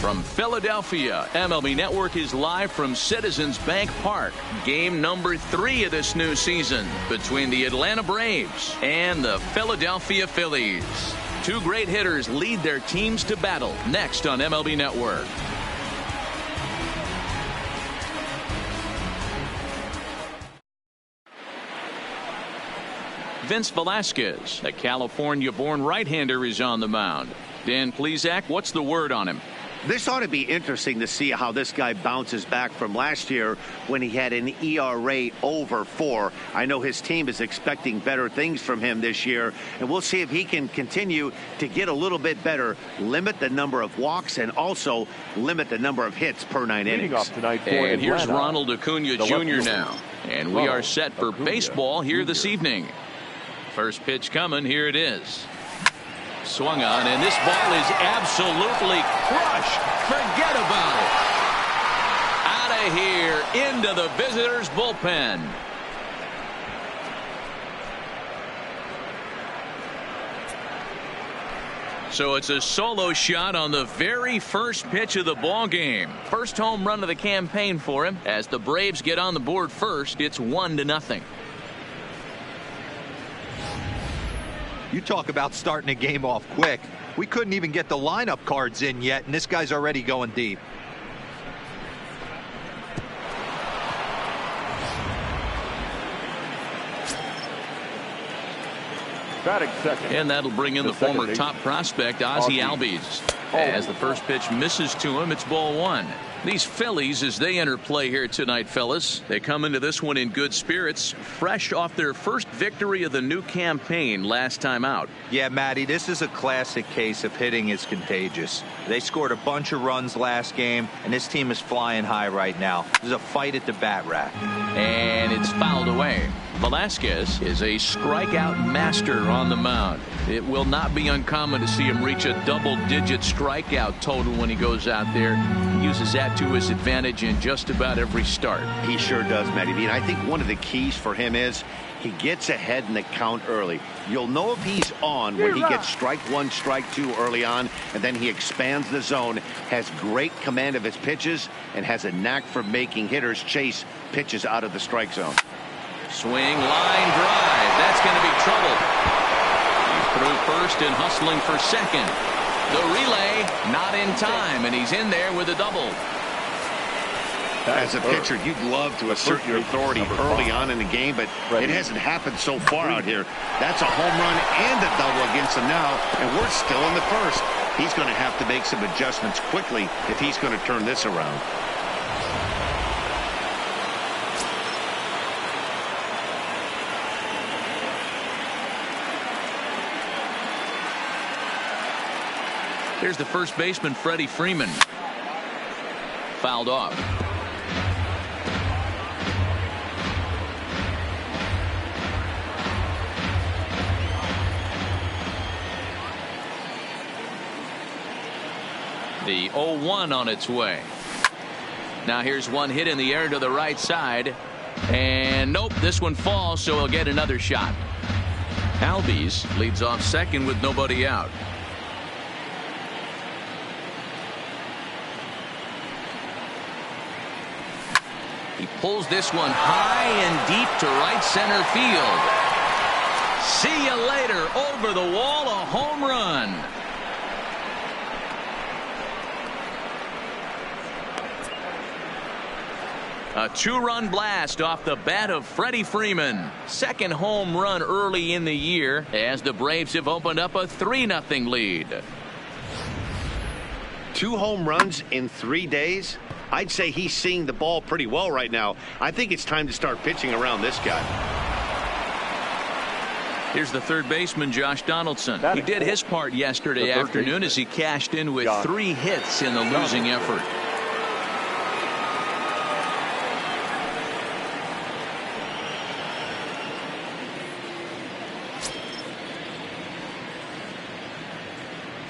From Philadelphia, MLB Network is live from Citizens Bank Park. Game number 3 of this new season between the Atlanta Braves and the Philadelphia Phillies. Two great hitters lead their teams to battle next on MLB Network. Vince Velasquez, the California-born right-hander, is on the mound. Dan Plesac, what's the word on him? This ought to be interesting to see how this guy bounces back from last year when he had an ERA over 4. I know his team is expecting better things from him this year, and we'll see if he can continue to get a little bit better, limit the number of walks, and also limit the number of hits per 9 innings. And here's Ronald Acuna Jr. now, and we are set for baseball here this evening. First pitch coming. Here it is. Swung on, and this ball is absolutely crushed. Forget about it. Out of here, into the visitors' bullpen. So it's a solo shot on the very first pitch of the ball game. First home run of the campaign for him. As the Braves get on the board first, it's 1-0. You talk about starting a game off quick. We couldn't even get the lineup cards in yet, and this guy's already going deep. Batting second. And that'll bring in the former top prospect, Ozzie Albies. As the first pitch misses to him, it's ball 1. These Phillies, as they enter play here tonight, fellas, they come into this one in good spirits, fresh off their first victory of the new campaign last time out. Yeah, Matty, this is a classic case of hitting is contagious. They scored a bunch of runs last game, and this team is flying high right now. There's a fight at the bat rack. And it's fouled away. Velasquez is a strikeout master on the mound. It will not be uncommon to see him reach a double-digit strikeout total when he goes out there. He uses that to his advantage in just about every start. He sure does, Matty B. And I think one of the keys for him is he gets ahead in the count early. You'll know if he's on when he gets strike 1, strike 2 early on, and then he expands the zone, has great command of his pitches, and has a knack for making hitters chase pitches out of the strike zone. Swing, line drive. That's going to be trouble. He's through first and hustling for second. The relay not in time, and he's in there with a double. As a pitcher, you'd love to assert your authority early on in the game, but it hasn't happened so far out here. That's a home run and a double against him now, and we're still in the first. He's going to have to make some adjustments quickly if he's going to turn this around. Here's the first baseman, Freddie Freeman. Fouled off. The 0-1 on its way. Now here's one hit in the air to the right side. And nope, this one falls, so he'll get another shot. Albies leads off second with nobody out. He pulls this one high and deep to right center field. See you later. Over the wall, a home run. A 2-run blast off the bat of Freddie Freeman. Second home run early in the year as the Braves have opened up a 3-0 lead. 2 home runs in 3 days? I'd say he's seeing the ball pretty well right now. I think it's time to start pitching around this guy. Here's the third baseman, Josh Donaldson. He did his part yesterday afternoon as he cashed in with 3 hits in the losing effort.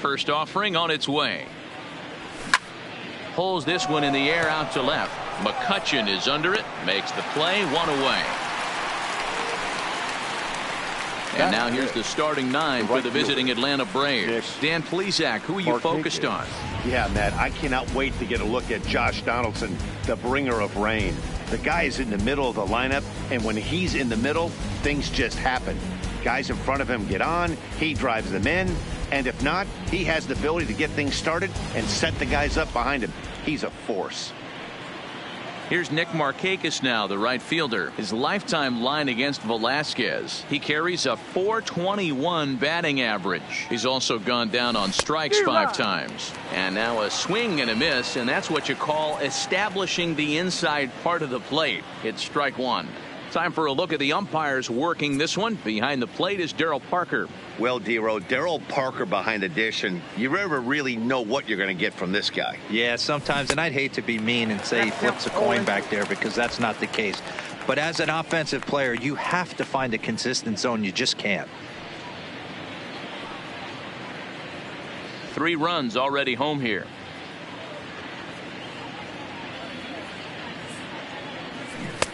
First offering on its way. Pulls this one in the air out to left. McCutchen is under it, makes the play, 1 away. And now here's the starting 9 for the visiting Atlanta Braves. Dan Plesac, who are you focused on? Yeah, Matt, I cannot wait to get a look at Josh Donaldson, the bringer of rain. The guy is in the middle of the lineup, and when he's in the middle, things just happen. Guys in front of him get on, he drives them in, and if not, he has the ability to get things started and set the guys up behind him. He's a force. Here's Nick Markakis now, the right fielder. His lifetime line against Velasquez. He carries a .421 batting average. He's also gone down on strikes 5 times. And now a swing and a miss, and that's what you call establishing the inside part of the plate. It's strike 1. Time for a look at the umpires working this one. Behind the plate is Darryl Parker. Well, Dero, Darryl Parker behind the dish, and you never really know what you're going to get from this guy. Yeah, sometimes, and I'd hate to be mean and say he flips a coin back there because that's not the case. But as an offensive player, you have to find a consistent zone. You just can't. 3 runs already home here.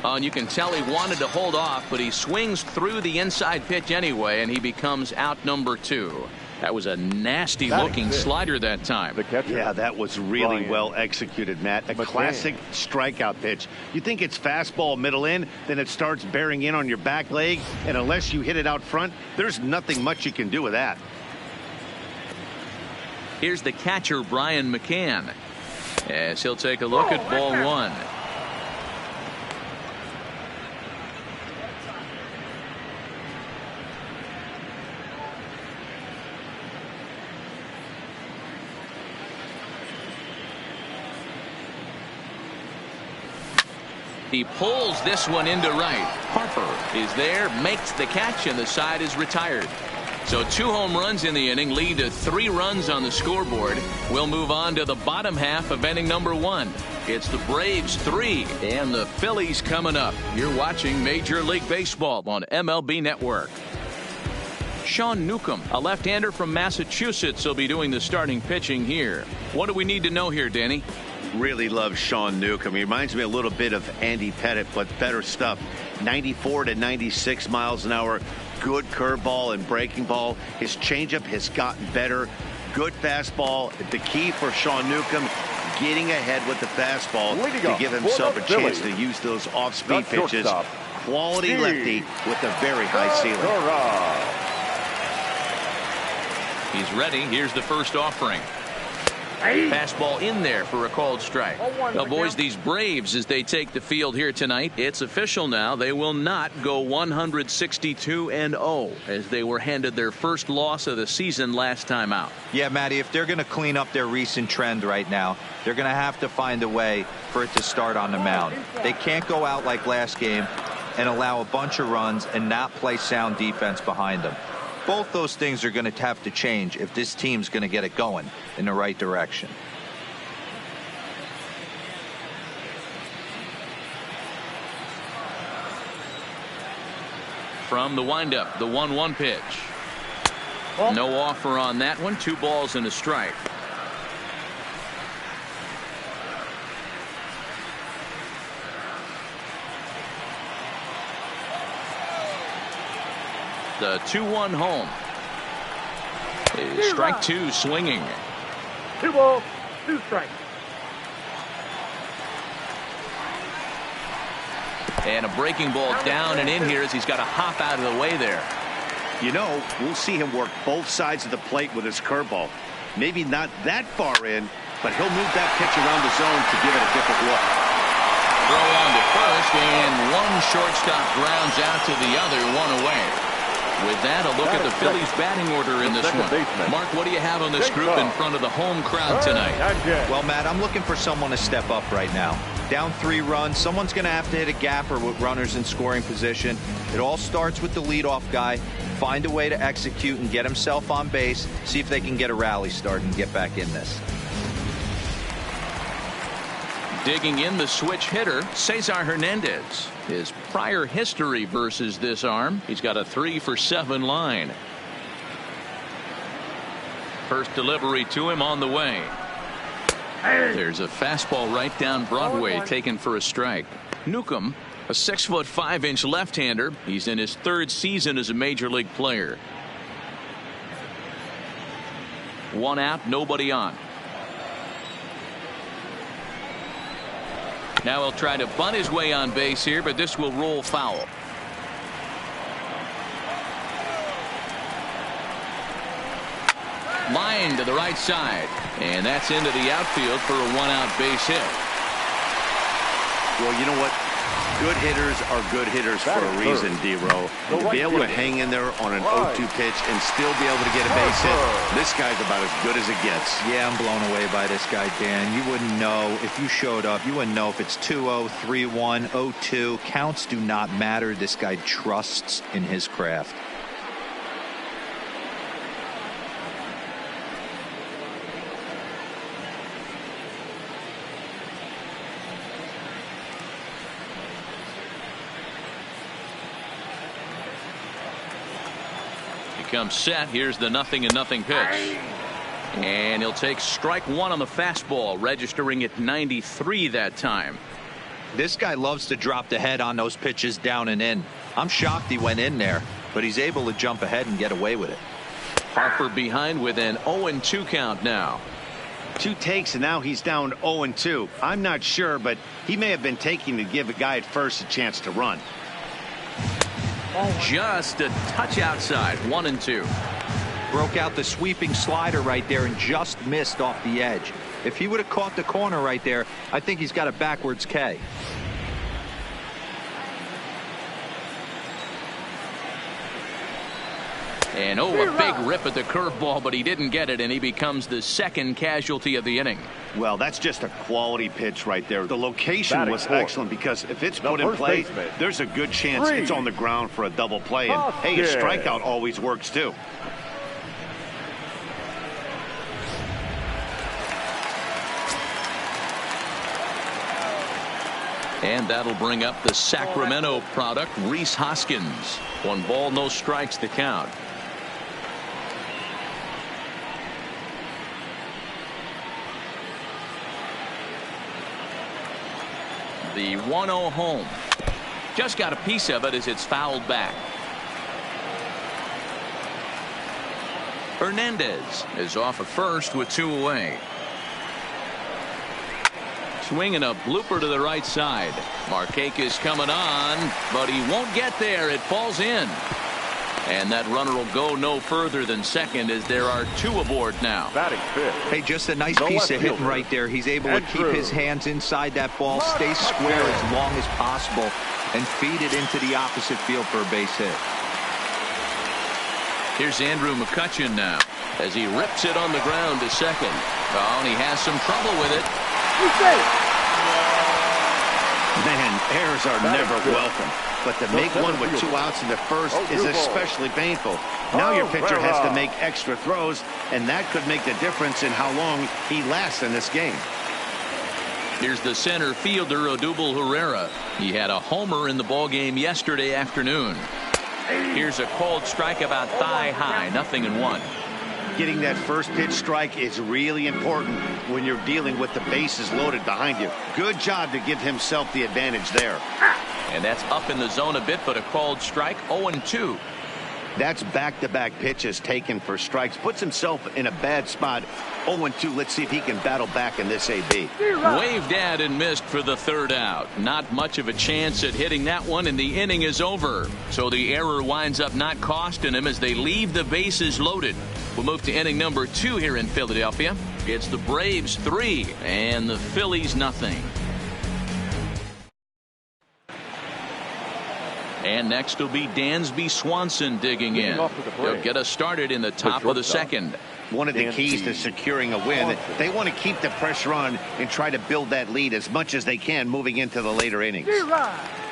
And you can tell he wanted to hold off, but he swings through the inside pitch anyway, and he becomes out number 2. That was a nasty looking slider that time. Yeah, that was really well executed, Matt. A classic strikeout pitch. You think it's fastball middle in, then it starts bearing in on your back leg, and unless you hit it out front, there's nothing much you can do with that. Here's the catcher, Brian McCann, as he'll take a look at ball 1. He pulls this one into right. Harper is there, makes the catch, and the side is retired. So 2 home runs in the inning lead to 3 runs on the scoreboard. We'll move on to the bottom half of inning number 1. It's the Braves 3 and the Phillies coming up. You're watching Major League Baseball on MLB Network. Sean Newcomb, a left-hander from Massachusetts, will be doing the starting pitching here. What do we need to know here, Danny? Really love Sean Newcomb. He reminds me a little bit of Andy Pettitte, but better stuff. 94 to 96 miles an hour. Good curveball and breaking ball. His changeup has gotten better. Good fastball. The key for Sean Newcomb, getting ahead with the fastball to give himself a chance to use those off-speed pitches. Quality lefty with a very high ceiling. He's ready. Here's the first offering. Fastball in there for a called strike. Well, boys, these Braves, as they take the field here tonight, it's official now. They will not go 162-0 as they were handed their first loss of the season last time out. Yeah, Matty, if they're going to clean up their recent trend right now, they're going to have to find a way for it to start on the mound. They can't go out like last game and allow a bunch of runs and not play sound defense behind them. Both those things are going to have to change if this team's going to get it going in the right direction. From the windup, the 1-1 pitch. No offer on that one. 2 balls and a strike. The 2-1 home. Strike 2 swinging. 2 balls, 2 strikes. And a breaking ball down and in here as he's got to hop out of the way there. You know, we'll see him work both sides of the plate with his curveball. Maybe not that far in, but he'll move that pitch around the zone to give it a different look. Throw on to first, and one shortstop grounds out to the other, 1 away. With that, a look at the Phillies batting order in this one. Mark, what do you have on this group in front of the home crowd tonight? Well, Matt, I'm looking for someone to step up right now. Down 3 runs, someone's going to have to hit a gapper with runners in scoring position. It all starts with the leadoff guy. Find a way to execute and get himself on base. See if they can get a rally started and get back in this. Digging in the switch hitter, Cesar Hernandez. His prior history versus this arm, he's got a 3-for-7 line. First delivery to him on the way. There's a fastball right down Broadway taken for a strike. Newcomb A 6'5" left-hander. He's in his third season as a major league player. One out, nobody on. Now he'll try to bunt his way on base here, but this will roll foul. Line to the right side, and that's into the outfield for a one-out base hit. Well, you know what? Good hitters are good hitters for a reason, D-Row. To be able to hang in there on an 0-2 pitch and still be able to get a base hit, this guy's about as good as it gets. Yeah, I'm blown away by this guy, Dan. You wouldn't know if you showed up. You wouldn't know if it's 2-0, 3-1, 0-2. Counts do not matter. This guy trusts in his craft. Comes set. Here's the 0-0 pitch, and he'll take strike one on the fastball, registering at 93 that time. This guy loves to drop the head on those pitches down and in. I'm shocked he went in there, but he's able to jump ahead and get away with it. Harper behind with an 0-2 count now. 2 takes and now he's down 0-2. I'm not sure, but he may have been taking to give a guy at first a chance to run. Just a touch outside. 1-2. Broke out the sweeping slider right there and just missed off the edge. If he would have caught the corner right there, I think he's got a backwards K. And a big rip at the curveball, but he didn't get it, and he becomes the second casualty of the inning. Well, that's just a quality pitch right there. The location was excellent because if it's put in play, there's a good chance it's on the ground for a double play. And hey, a strikeout always works too. And that'll bring up the Sacramento product, Rhys Hoskins. 1 ball, no strikes to count. The 1-0 home. Just got a piece of it as it's fouled back. Hernandez is off at first with 2 away. Swinging a blooper to the right side. Markakis coming on, but he won't get there. It falls in. And that runner will go no further than second as there are 2 aboard now. Hey, just a nice piece of hitting right there. He's able to keep his hands inside that ball, stay square as long as possible, and feed it into the opposite field for a base hit. Here's Andrew McCutchen now as he rips it on the ground to second. Oh, and he has some trouble with it. Man, errors are never welcome. But to make one with 2 outs in the first is especially painful. Now your pitcher has to make extra throws, and that could make the difference in how long he lasts in this game. Here's the center fielder, Odubel Herrera. He had a homer in the ballgame yesterday afternoon. Here's a called strike about thigh high, 0-1. Getting that first pitch strike is really important when you're dealing with the bases loaded behind you. Good job to give himself the advantage there. And that's up in the zone a bit, but a called strike. 0-2. That's back-to-back pitches taken for strikes. Puts himself in a bad spot. 0-2. Let's see if he can battle back in this AB. Waved at and missed for the 3rd out. Not much of a chance at hitting that one, and the inning is over. So the error winds up not costing him as they leave the bases loaded. We'll move to inning number 2 here in Philadelphia. It's the Braves 3 and the Phillies 0. And next will be Dansby Swanson digging in. He'll get us started in the top of the second. One of the keys to securing a win, they want to keep the pressure on and try to build that lead as much as they can moving into the later innings.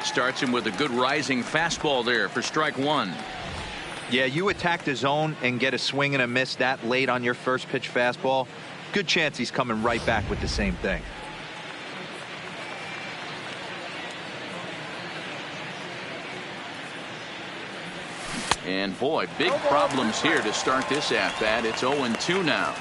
Starts him with a good rising fastball there for strike 1. Yeah, you attack the zone and get a swing and a miss that late on your first pitch fastball. Good chance he's coming right back with the same thing. And boy, big problems here to start this at-bat. It's 0-2 now.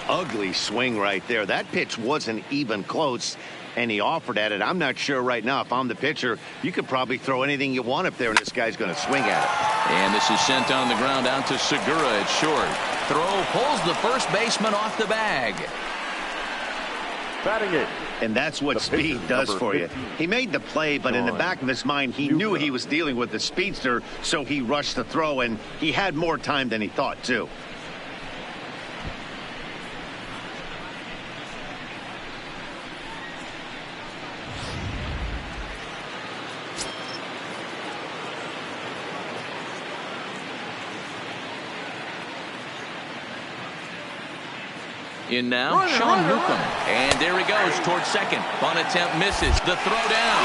Ugly swing right there. That pitch wasn't even close. and he offered at it. I'm not sure right now if I'm the pitcher. You could probably throw anything you want up there, and this guy's going to swing at it. And this is sent on the ground out to Segura. It's short. Throw pulls the first baseman off the bag. Batting it. And that's what speed does for you. He made the play, but in the back of his mind, he knew he was dealing with the speedster, so he rushed the throw, and he had more time than he thought, too. In now, Sean Newcomb. And there he goes towards second. Bunt attempt misses. The throw down.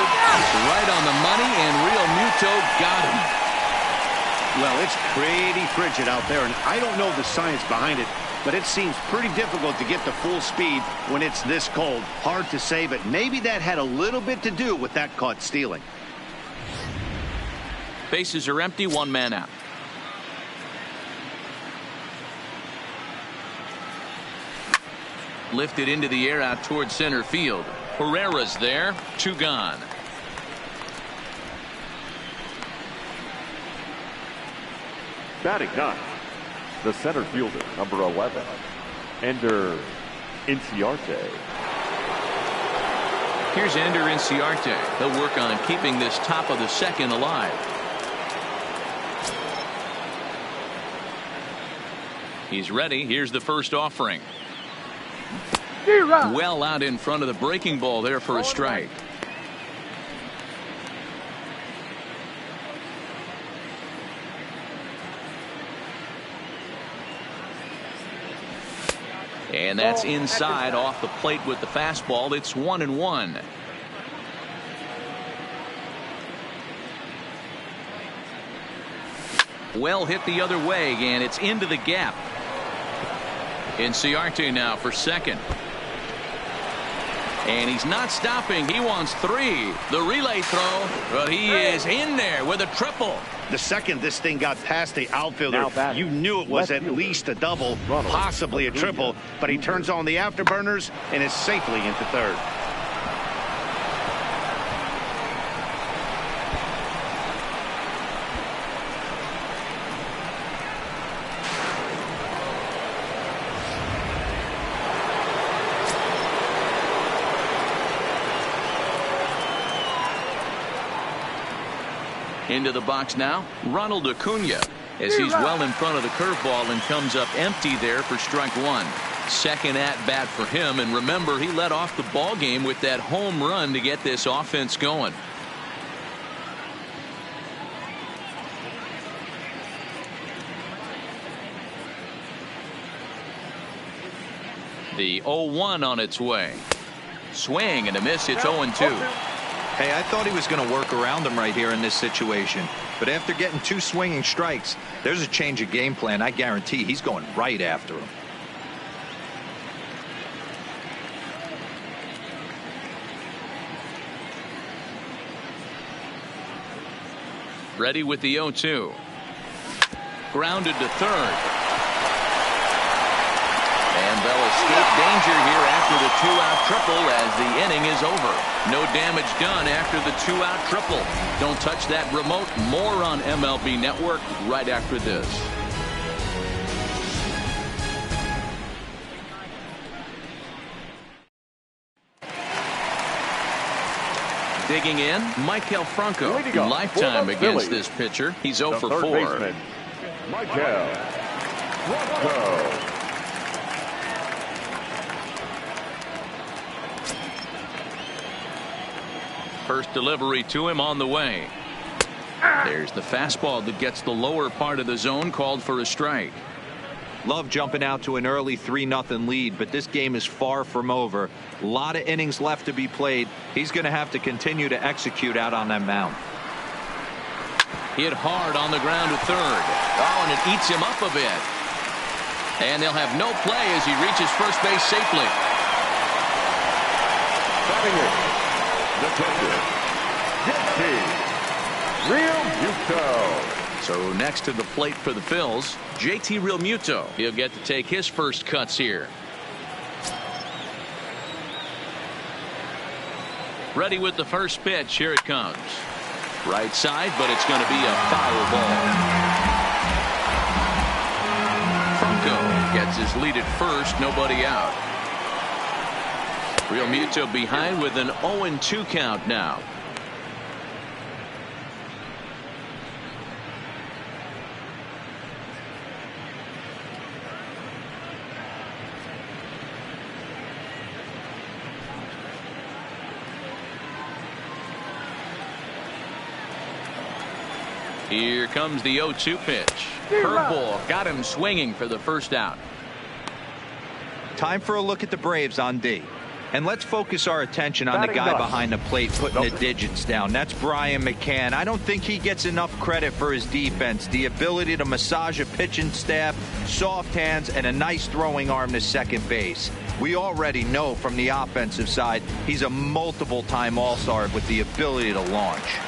Right on the money, and Real Muto got him. Well, it's pretty frigid out there, and I don't know the science behind it, but it seems pretty difficult to get to full speed when it's this cold. Hard to say, but maybe that had a little bit to do with that caught stealing. Bases are empty, one man out. Lifted into the air out towards center field. Herrera's there. Two gone. Batting ninth, the center fielder, number 11, Ender Inciarte. Here's Ender Inciarte. He'll work on keeping this top of the second alive. He's ready. Here's the first offering. Well out in front of the breaking ball there for a strike. And that's inside off the plate with the fastball. It's 1-1. Well hit the other way, and it's into the gap. Inciarte now for second. And he's not stopping. He wants three. The relay throw, but he is in there with a triple. The second this thing got past the outfielder, you knew it was at least a double, possibly a triple, but he turns on the afterburners and is safely into third. Into the box now, Ronald Acuna, as he's well in front of the curveball and comes up empty there for strike one. Second at bat for him, and remember, he led off the ball game with that home run to get this offense going. The 0-1 on its way. Swing and a miss. It's 0-2. Hey, I thought he was going to work around him right here in this situation. But after getting two swinging strikes, there's a change of game plan. I guarantee he's going right after him. Ready with the 0-2. Grounded to third. And they'll escape danger here after the two-out triple as the inning is over. No damage done after the two-out triple. Don't touch that remote. More on MLB Network right after this. Digging in, Maikel Franco. Lifetime against this pitcher. He's 0 for 4. Baseman, Maikel Franco. First delivery to him on the way. There's the fastball that gets the lower part of the zone, called for a strike. Love jumping out to an early 3-0 lead, but this game is far from over. A lot of innings left to be played. He's going to have to continue to execute out on that mound. Hit hard on the ground to third. Oh, and it eats him up a bit. And they'll have no play as he reaches first base safely. Batting it, defender, JT Realmuto. So next to the plate for the Phils, JT Realmuto. He'll get to take his first cuts here. Ready with the first pitch. Here it comes. Right side, but it's going to be a foul ball. Franco gets his lead at first. Nobody out. Real Muto behind with an 0-2 count now. Here comes the 0-2 pitch. Curveball got him swinging for the first out. Time for a look at the Braves on D. And let's focus our attention on the guy behind the plate putting the digits down. That's Brian McCann. I don't think he gets enough credit for his defense. The ability to massage a pitching staff, soft hands, and a nice throwing arm to second base. We already know from the offensive side he's a multiple-time All-Star with the ability to launch.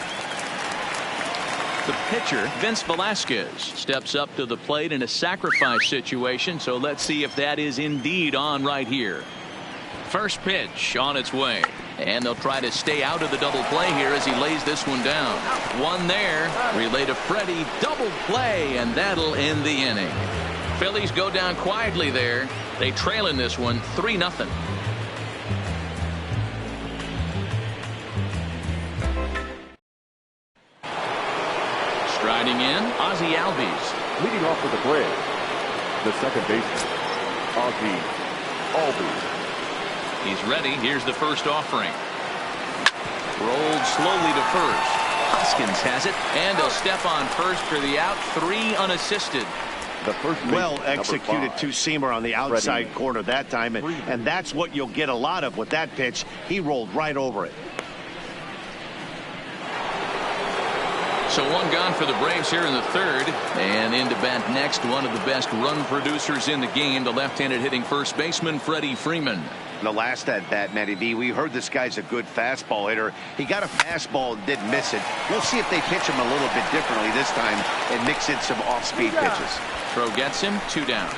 The pitcher, Vince Velasquez, steps up to the plate in a sacrifice situation, so let's see if that is indeed on right here. First pitch on its way, and they'll try to stay out of the double play here as he lays this one down. One there, relay to Freddie, double play, and that'll end the inning. Phillies go down quietly there. They trail in this one 3-0. Striding in, Ozzie Albies. Leading off for the Braves, the second baseman, Ozzie Albies. He's ready. Here's the first offering. Rolled slowly to first. Hoskins has it, and a step on first for the out. 3 unassisted. The first well executed two-seamer on the outside corner that time, and that's what you'll get a lot of with that pitch. He rolled right over it. So one gone for the Braves here in the third, and into bat next, one of the best run producers in the game, the left-handed hitting first baseman Freddie Freeman. The last at bat, Matty B, we heard this guy's a good fastball hitter. He got a fastball and didn't miss it. We'll see if they pitch him a little bit differently this time and mix in some off-speed pitches. Throw gets him, 2 down.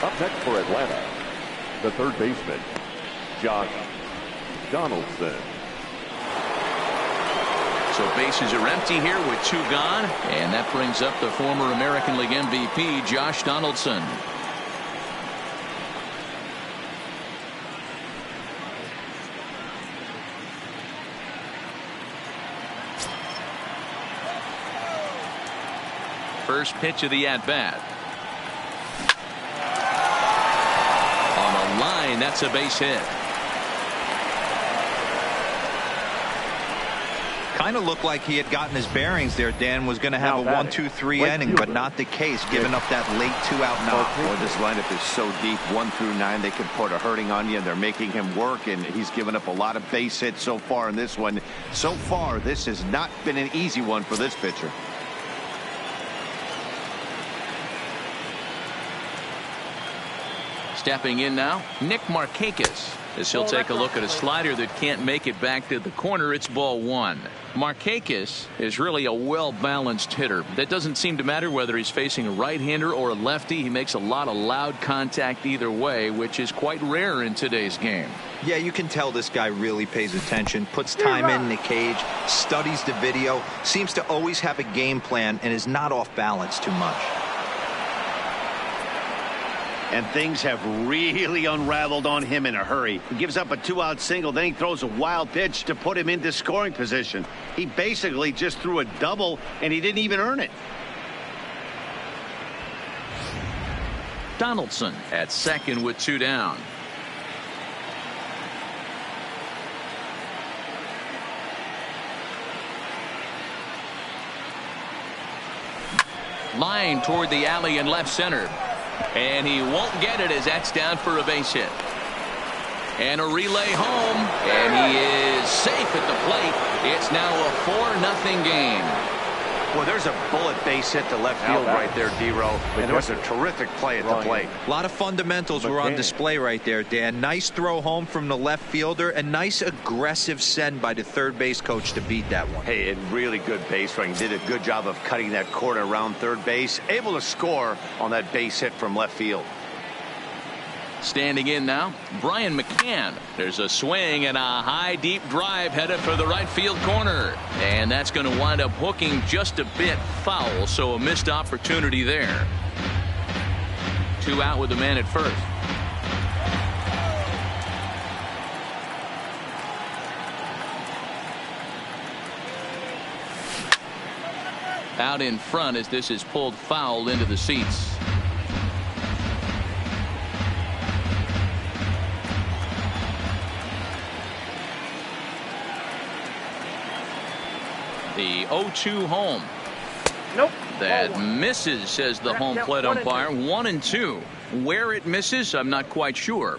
Up next for Atlanta, the third baseman, Josh Donaldson. So bases are empty here with 2 gone, and that brings up the former American League MVP, Josh Donaldson. First pitch of the at-bat. On a line, that's a base hit. Kind of looked like he had gotten his bearings there. Dan was going to have a 1-2-3 inning, but not the case, giving up that late 2-out knock. Boy, this lineup is so deep, 1 through 9. They can put a hurting on you, and they're making him work, and he's given up a lot of base hits so far in this one. So far, this has not been an easy one for this pitcher. Stepping in now, Nick Markakis, as he'll take a look at a slider that can't make it back to the corner. It's ball 1. Markakis is really a well-balanced hitter. That doesn't seem to matter whether he's facing a right-hander or a lefty. He makes a lot of loud contact either way, which is quite rare in today's game. Yeah, you can tell this guy really pays attention, puts time in the cage, studies the video, seems to always have a game plan, and is not off balance too much. And things have really unraveled on him in a hurry. He gives up a 2-out single, then he throws a wild pitch to put him into scoring position. He basically just threw a double, and he didn't even earn it. Donaldson at second with 2 down. Line toward the alley in left center. And he won't get it as that's down for a base hit. And a relay home. And he is safe at the plate. It's now a 4-0 game. Well, there's a bullet base hit to left field right there, D-Row. And it was a terrific play at the plate. A lot of fundamentals were on display right there, Dan. Nice throw home from the left fielder. And nice aggressive send by the third base coach to beat that one. Hey, and really good base running. Did a good job of cutting that corner around third base. Able to score on that base hit from left field. Standing in now, Brian McCann. There's a swing and a high deep drive headed for the right field corner. And that's going to wind up hooking just a bit foul, so a missed opportunity there. 2 out with the man at first. Out in front as this is pulled foul into the seats. The 0-2 home. Nope. That misses, says the home plate umpire. 1-2. Where it misses, I'm not quite sure.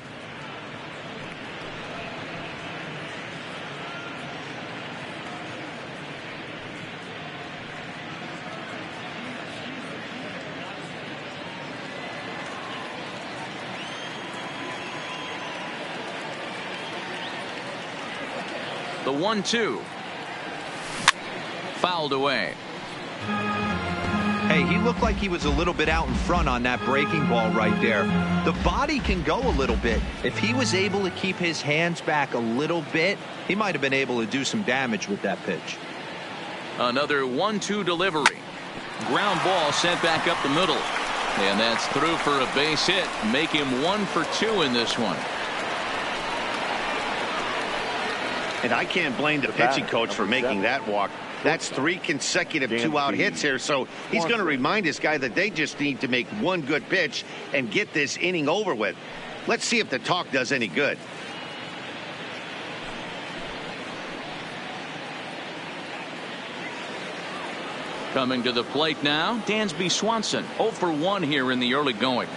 The 1-2. Fouled away. Hey, he looked like he was a little bit out in front on that breaking ball right there. The body can go a little bit. If he was able to keep his hands back a little bit, he might have been able to do some damage with that pitch. Another 1-2 delivery. Ground ball sent back up the middle. And that's through for a base hit. Make him 1 for 2 in this one. And I can't blame the pitching coach for making that walk. That's 3 consecutive 2-out hits here. So he's going to remind this guy that they just need to make one good pitch and get this inning over with. Let's see if the talk does any good. Coming to the plate now, Dansby Swanson. 0 for 1 here in the early going.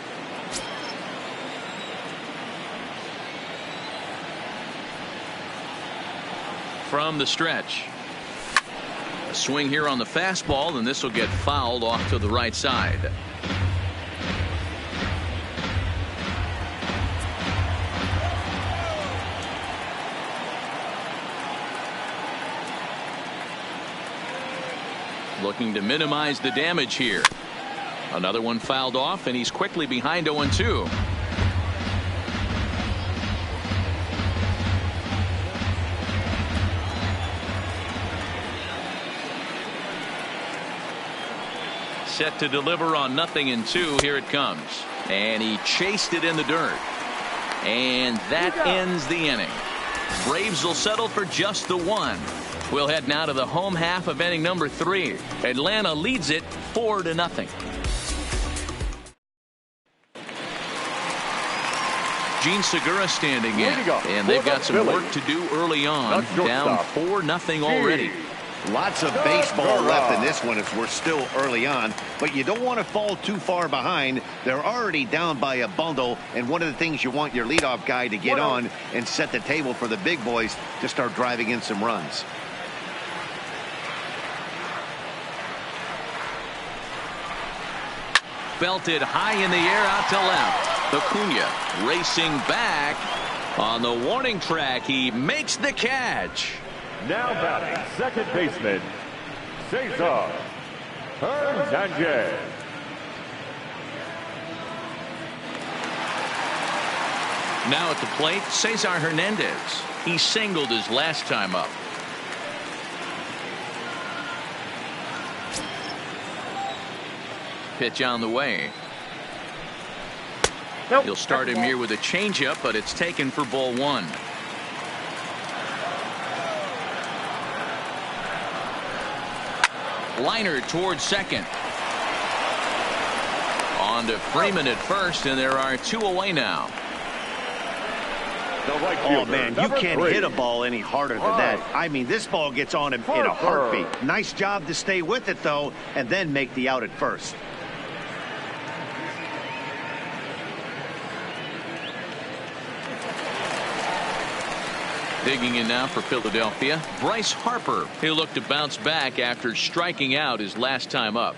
From the stretch. A swing here on the fastball, and this will get fouled off to the right side. Looking to minimize the damage here. Another one fouled off, and he's quickly behind 0-2. Set to deliver on 0-2. Here it comes. And he chased it in the dirt. And that ends the inning. Braves will settle for just the 1. We'll head now to the home half of inning number 3. Atlanta leads it 4-0. Gene Segura standing in. And they've got some work to do early on. Down 4-0 already. Lots of baseball left in this one as we're still early on, but you don't want to fall too far behind. They're already down by a bundle, and one of the things you want your leadoff guy to get on and set the table for the big boys to start driving in some runs. Belted high in the air out to left. Acuna racing back on the warning track. He makes the catch. Now batting second baseman, Cesar Hernandez. Now at the plate, Cesar Hernandez. He singled his last time up. Pitch on the way. Nope. He'll start him here with a changeup, but it's taken for ball 1. Liner towards second. On to Freeman at first, and there are 2 away now. Oh, man, you can't hit a ball any harder than that. I mean, this ball gets on him in a heartbeat. Nice job to stay with it, though, and then make the out at first. Digging in now for Philadelphia, Bryce Harper. He'll look to bounce back after striking out his last time up.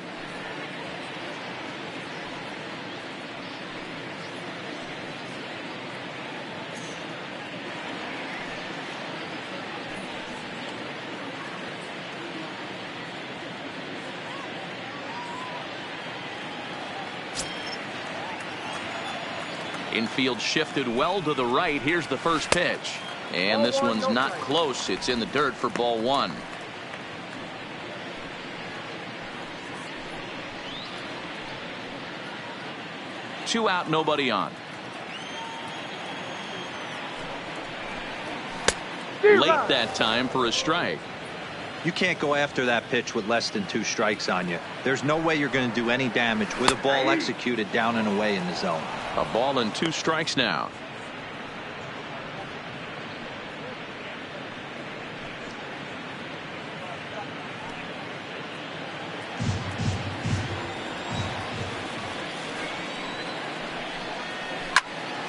Infield shifted well to the right. Here's the first pitch. And this one's not close. It's in the dirt for ball one. Two out, nobody on. Late that time for a strike. You can't go after that pitch with less than 2 strikes on you. There's no way you're going to do any damage with a ball executed down and away in the zone. A ball and 2 strikes now.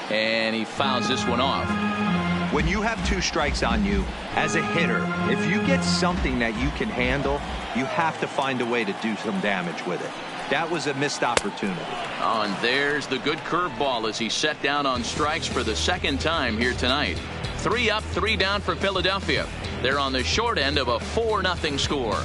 And he fouls this one off. When you have 2 strikes on you, as a hitter, if you get something that you can handle, you have to find a way to do some damage with it. That was a missed opportunity. Oh, and there's the good curveball as he set down on strikes for the second time here tonight. 3 up, 3 down for Philadelphia. They're on the short end of a 4-0 score.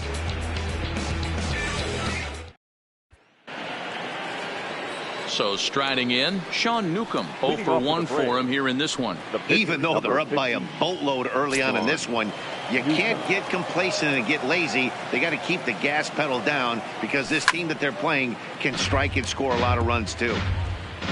So striding in, Sean Newcomb. 0 for 1 for him here in this one. Even though they're up by a boatload early on in this one, you can't get complacent and get lazy. They got to keep the gas pedal down because this team that they're playing can strike and score a lot of runs too.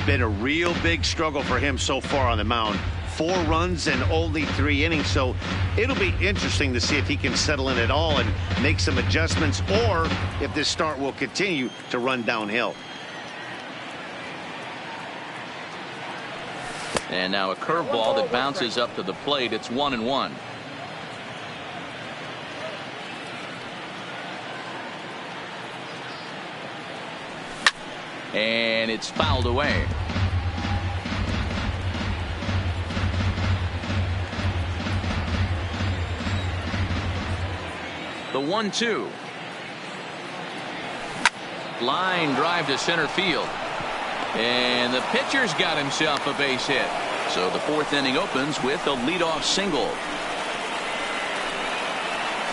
Been a real big struggle for him so far on the mound. 4 runs and only 3 innings, so it'll be interesting to see if he can settle in at all and make some adjustments, or if this start will continue to run downhill. And now a curveball that bounces up to the plate. It's 1-1. And it's fouled away. The 1-2. Line drive to center field. And the pitcher's got himself a base hit. So the 4th inning opens with a leadoff single.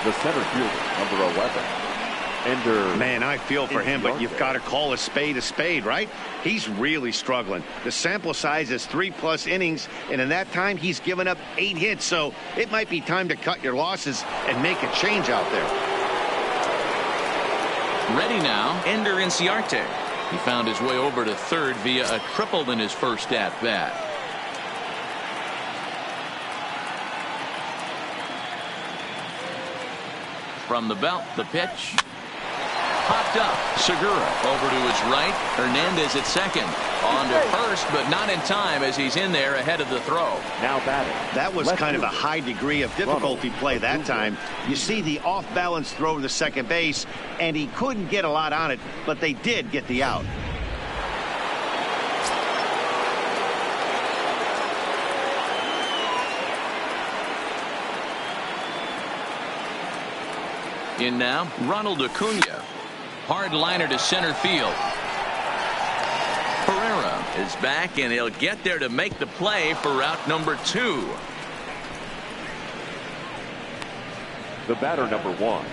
The center fielder, number 11. Man, I feel for him, but you've got to call a spade, right? He's really struggling. The sample size is 3+ innings, and in that time he's given up 8 hits. So it might be time to cut your losses and make a change out there. Ready now, Ender Inciarte. He found his way over to third via a triple in his first at-bat. From the belt, the pitch. Popped up. Segura over to his right. Hernandez at second. On to first, but not in time as he's in there ahead of the throw. Now batting. That was kind of a high degree of difficulty play that time. You see the off-balance throw to second base, and he couldn't get a lot on it, but they did get the out. In now, Ronald Acuna. Hard liner to center field. Pereira is back, and he'll get there to make the play for route number 2. The batter, number 1,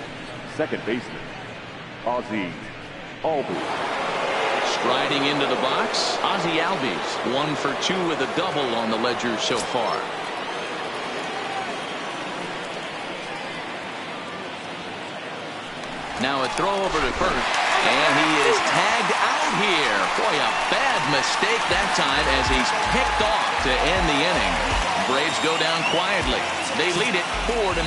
second baseman, Ozzie Albies. Striding into the box, Ozzie Albies. 1 for 2 with a double on the ledger so far. Now a throw over to first, and he is tagged out here. Boy, a bad mistake that time as he's picked off to end the inning. Braves go down quietly. They lead it 4-0.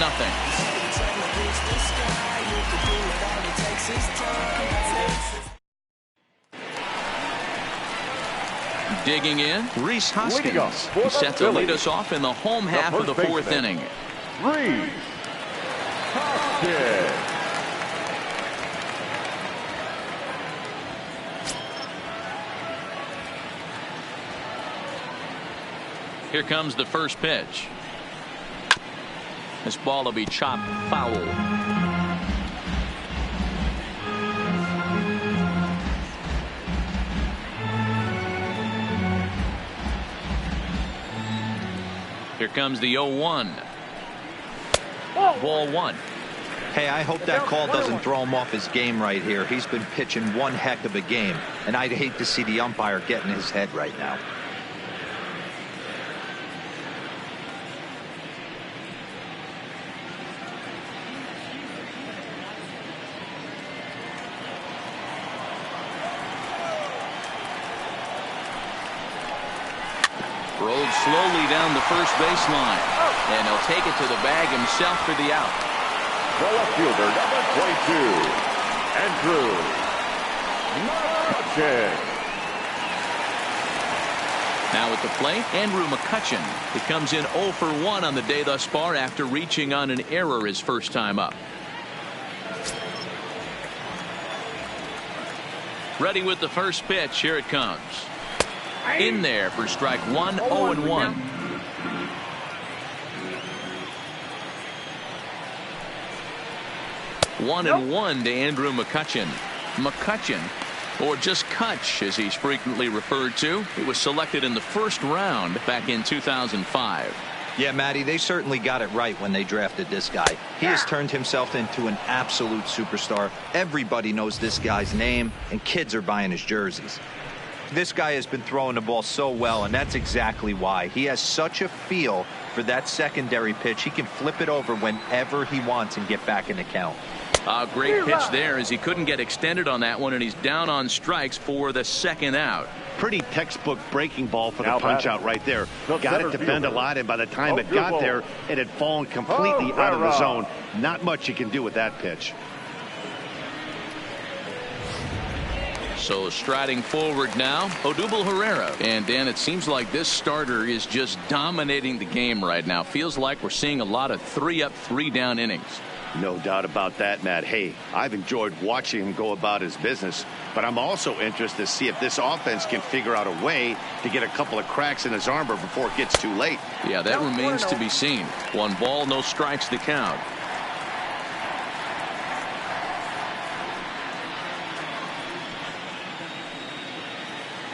Digging in, Rhys Hoskins. He set to lead us off in the home half of the 4th inning. Rhys Hoskins. Here comes the first pitch. This ball will be chopped foul. Here comes the 0-1. Ball 1. Hey, I hope that call doesn't throw him off his game right here. He's been pitching one heck of a game, and I'd hate to see the umpire get in his head right now. Rolled slowly down the first baseline. And he'll take it to the bag himself for the out. The left fielder, number 22, Andrew McCutchen. Now at the plate, Andrew McCutchen. He comes in 0 for 1 on the day thus far after reaching on an error his first time up. Ready with the first pitch. Here it comes. In there for strike 1, 0-1. One and one to Andrew McCutchen. McCutchen, or just Kutch as he's frequently referred to. He was selected in the first round back in 2005. Yeah, Matty, they certainly got it right when they drafted this guy. He has turned himself into an absolute superstar. Everybody knows this guy's name, and kids are buying his jerseys. This guy has been throwing the ball so well, and that's exactly why. He has such a feel for that secondary pitch. He can flip it over whenever he wants and get back in the count. A great pitch there as he couldn't get extended on that one, and he's down on strikes for the second out. Pretty textbook breaking ball for the punch out right there. Got it to bend a lot, and by the time it got there, it had fallen completely out of the zone. Not much you can do with that pitch. So striding forward now, Odubel Herrera. And Dan, it seems like this starter is just dominating the game right now. Feels like we're seeing a lot of 3-up, 3-down innings. No doubt about that, Matt. Hey, I've enjoyed watching him go about his business, but I'm also interested to see if this offense can figure out a way to get a couple of cracks in his armor before it gets too late. Yeah, that remains to be seen. 1 ball, no strikes to count.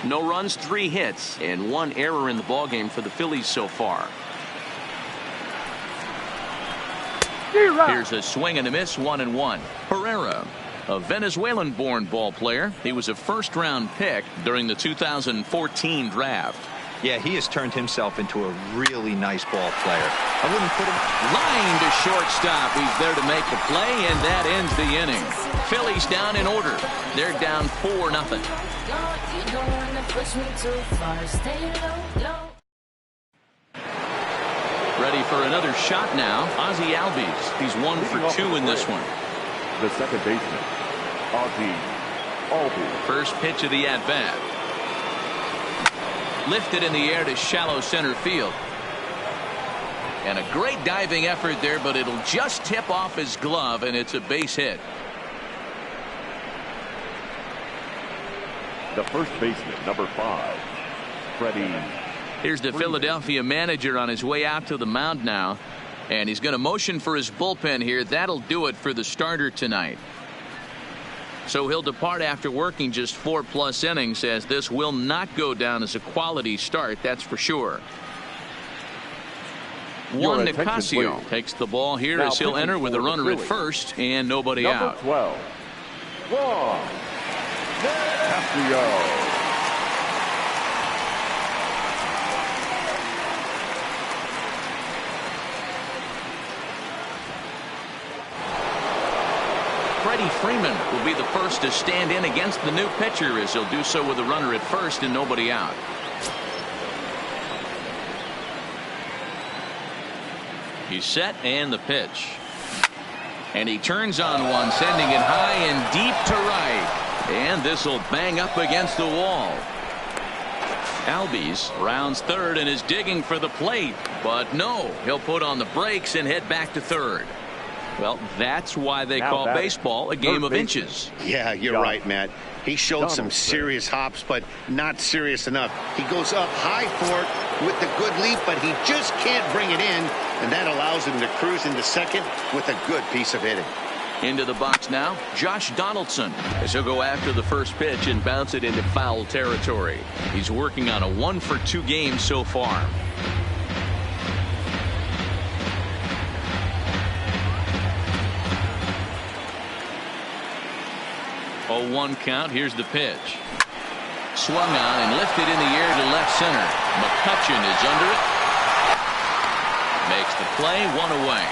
No runs, 3 hits, and 1 error in the ballgame for the Phillies so far. Here's a swing and a miss, 1-1. Herrera, a Venezuelan-born ball player. He was a first-round pick during the 2014 draft. Yeah, he has turned himself into a really nice ball player. I wouldn't put him line to shortstop. He's there to make the play, and that ends the inning. Phillies down in order. They're down 4-0. Ready for another shot now. Ozzie Albies. He's 1 for 2 in this one. The second baseman, Ozzie Albies. First pitch of the at-bat. Lifted in the air to shallow center field. And a great diving effort there, but it'll just tip off his glove, and it's a base hit. The first baseman, number 5, Freddie. Here's the Philadelphia manager on his way out to the mound now, and he's going to motion for his bullpen here. That'll do it for the starter tonight. So he'll depart after working just 4+ innings, as this will not go down as a quality start, that's for sure. Juan Nicasio takes the ball here as he'll enter with a runner at first and nobody out. 12, Juan Nicasio. Freddie Freeman will be the first to stand in against the new pitcher, as he'll do so with a runner at first and nobody out. He's set, and the pitch. And he turns on one, sending it high and deep to right. And this will bang up against the wall. Albies rounds third and is digging for the plate, but no, he'll put on the brakes and head back to third. Well, that's why they call baseball a game of inches. Yeah, you're right, Matt. He showed some serious hops, but not serious enough. He goes up high for it with the good leap, but he just can't bring it in, and that allows him to cruise into second with a good piece of hitting. Into the box now, Josh Donaldson, as he'll go after the first pitch and bounce it into foul territory. He's working on a 1 for 2 game so far. 0-1 count. Here's the pitch. Swung on and lifted in the air to left center. McCutchen is under it. Makes the play, 1 away.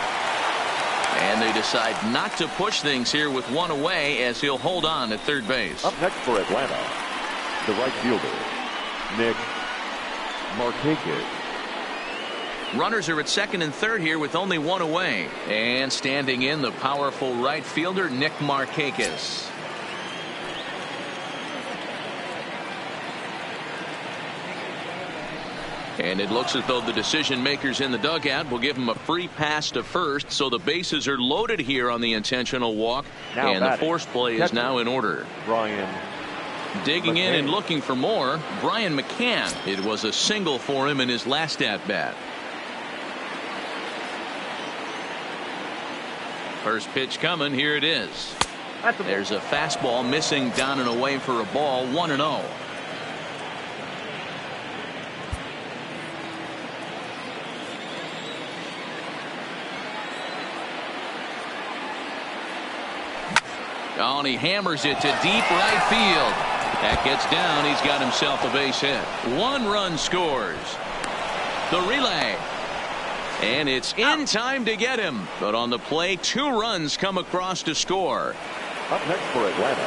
And they decide not to push things here with 1 away, as he'll hold on at third base. Up next for Atlanta, the right fielder, Nick Markakis. Runners are at second and third here with only one away. And standing in, the powerful right fielder, Nick Markakis. And it looks as though the decision makers in the dugout will give him a free pass to first, so the bases are loaded here on the intentional walk. Now and the force play is now in order. Brian Digging McCann. in and looking for more, Brian McCann. It was a single for him in his last at-bat. First pitch coming. Here it is. There's a fastball missing down and away for a ball. 1-0. Oh, and he hammers it to deep right field. That gets down. He's got himself a base hit. 1 run scores. The relay. And it's in time to get him. But on the play, 2 runs come across to score. Up next for Atlanta.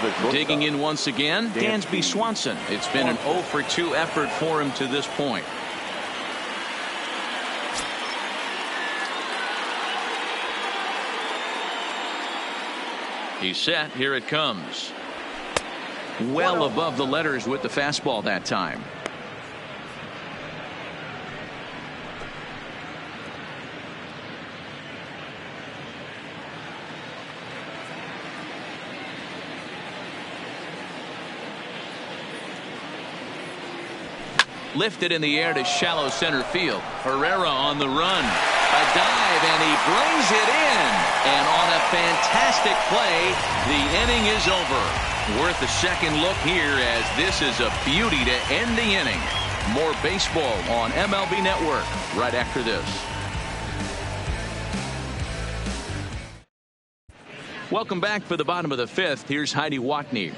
The shortstop. Digging in once again, Dansby Swanson. It's been an 0 for 2 effort for him to this point. He's set. Here it comes. Well above the letters with the fastball that time. Lifted in the air to shallow center field. Herrera on the run. A dive, and he brings it in. And on a fantastic play, the inning is over. Worth a second look here, as this is a beauty to end the inning. More baseball on MLB Network right after this. Welcome back for the bottom of the 5th. Here's Heidi Watney.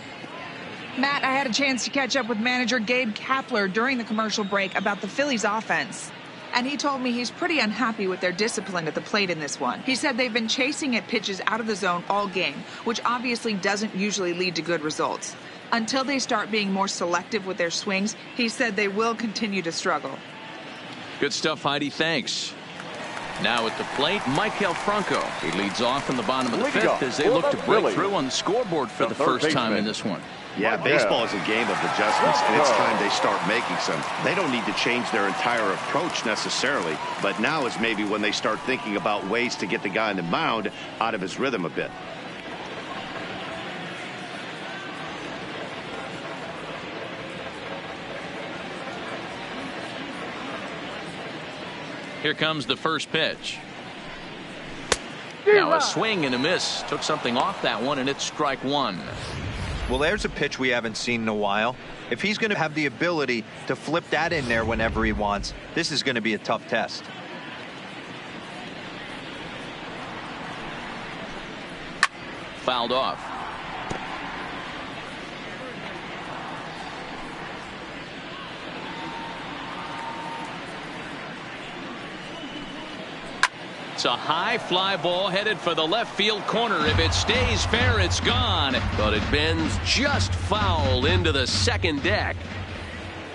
Matt, I had a chance to catch up with manager Gabe Kapler during the commercial break about the Phillies offense. And he told me he's pretty unhappy with their discipline at the plate in this one. He said they've been chasing at pitches out of the zone all game, which obviously doesn't usually lead to good results. Until they start being more selective with their swings, he said they will continue to struggle. Good stuff, Heidi. Thanks. Now at the plate, Maikel Franco. He leads off in the bottom of the 5th as they look to break through on the scoreboard for the first time in this one. Yeah, baseball is a game of adjustments, and it's time they start making some. They don't need to change their entire approach necessarily, but now is maybe when they start thinking about ways to get the guy on the mound out of his rhythm a bit. Here comes the first pitch. Now a swing and a miss. Took something off that one, and it's strike 1. Well, there's a pitch we haven't seen in a while. If he's going to have the ability to flip that in there whenever he wants, this is going to be a tough test. Fouled off. It's a high fly ball headed for the left field corner. If it stays fair, it's gone. But it bends just foul into the second deck.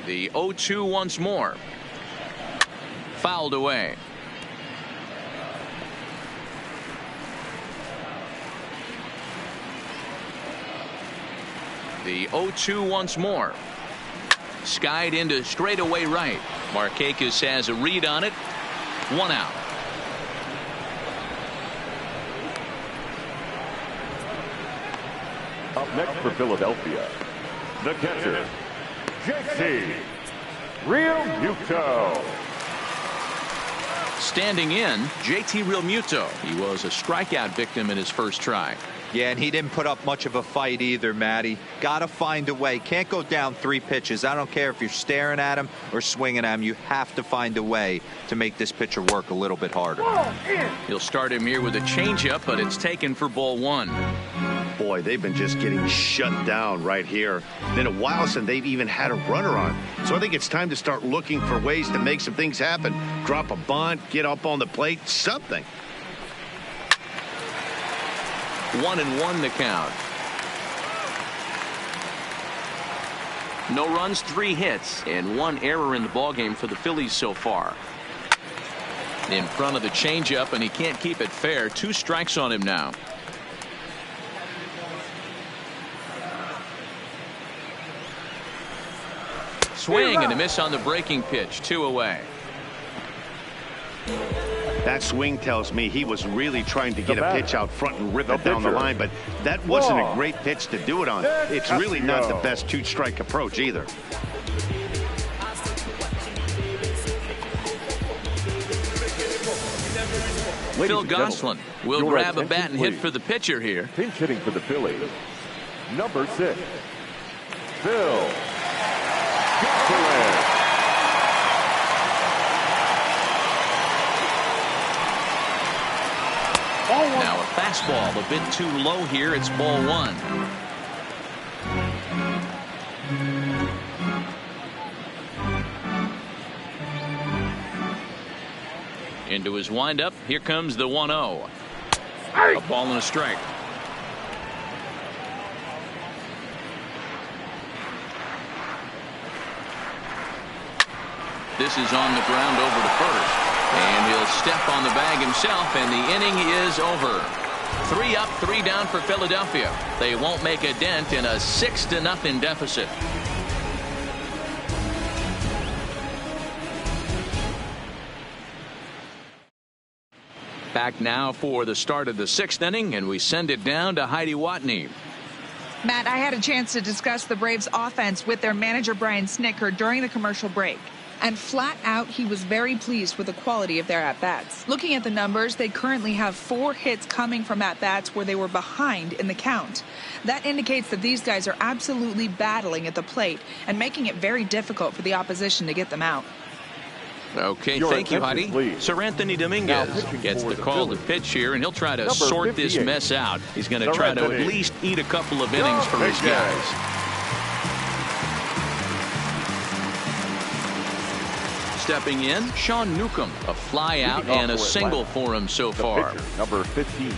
The 0-2 once more. Fouled away. The 0-2 once more. Skied into straightaway right. Markakis has a read on it. 1 out. Up next for Philadelphia, the catcher, JT Realmuto. Standing in, JT Realmuto. He was a strikeout victim in his first try. Yeah, and he didn't put up much of a fight either, Matty. Got to find a way. Can't go down 3 pitches. I don't care if you're staring at him or swinging at him. You have to find a way to make this pitcher work a little bit harder. He'll start him here with a changeup, but it's taken for ball 1. Boy, they've been just getting shut down right here. Been a while since they've even had a runner on. So I think it's time to start looking for ways to make some things happen. Drop a bunt, get up on the plate, something. 1-1 the count. No runs, 3 hits, and 1 error in the ballgame for the Phillies so far. In front of the changeup, and he can't keep it fair. 2 strikes on him now. Swing and a miss on the breaking pitch. 2 away. That swing tells me he was really trying to get a pitch out front and rip it down the line, but that wasn't a great pitch to do it on. It's really not the best 2-strike approach either. Phil Gosselin will grab a bat and hit for the pitcher here. Pinch hitting for the Phillies, number 6, Phil Gosselin. Now a fastball a bit too low here. It's ball 1. Into his windup. Here comes the 1-0. A ball and a strike. This is on the ground over to first. And he'll step on the bag himself, and the inning is over. 3 up, 3 down for Philadelphia. They won't make a dent in a 6-0 deficit. Back now for the start of the 6th inning, and we send it down to Heidi Watney. Matt, I had a chance to discuss the Braves' offense with their manager Brian Snitker during the commercial break. And flat out, he was very pleased with the quality of their at-bats. Looking at the numbers, they currently have 4 hits coming from at-bats where they were behind in the count. That indicates that these guys are absolutely battling at the plate and making it very difficult for the opposition to get them out. Okay, thank you, Heidi. Sir Anthony Dominguez gets the call to pitch here, and he'll try to sort this mess out. He's going to try to at least eat a couple of innings for his guys. Stepping in, Sean Newcomb, a fly out and a single for him so far. Pitcher, number 15,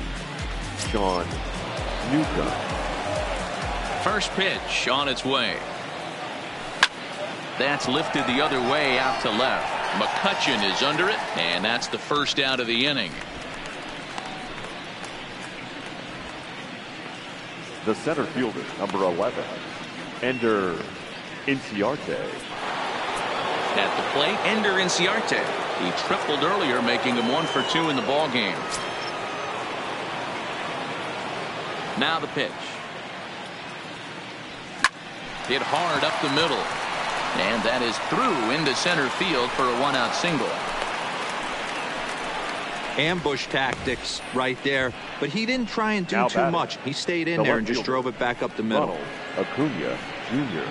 Sean Newcomb. First pitch on its way. That's lifted the other way out to left. McCutchen is under it, and that's the first out of the inning. The center fielder, number 11, Ender Inciarte. At the plate, Ender Inciarte. He tripled earlier, making him 1 for 2 in the ball game. Now the pitch. Hit hard up the middle. And that is through into center field for a 1-out single. Ambush tactics right there, but he didn't try and do too much. He stayed in there and just drove it back up the middle. Acuna Jr.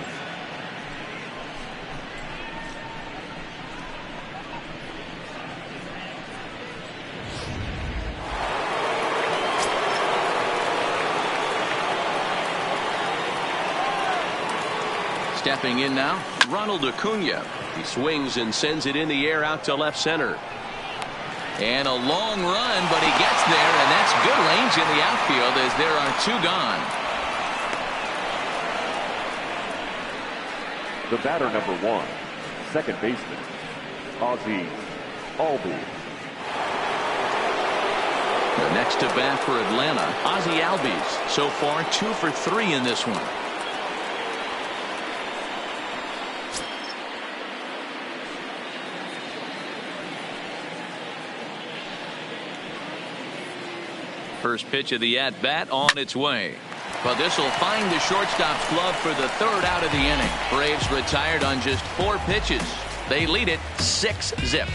Stepping in now, Ronald Acuna. He swings and sends it in the air out to left center. And a long run, but he gets there, and that's good range in the outfield as there are 2 gone. The batter, number 1, second baseman, Ozzie Albies. The next to bat for Atlanta, Ozzie Albies. So far, 2 for 3 in this one. First pitch of the at-bat on its way. But this will find the shortstop's glove for the 3rd out of the inning. Braves retired on just 4 pitches. They lead it 6-0.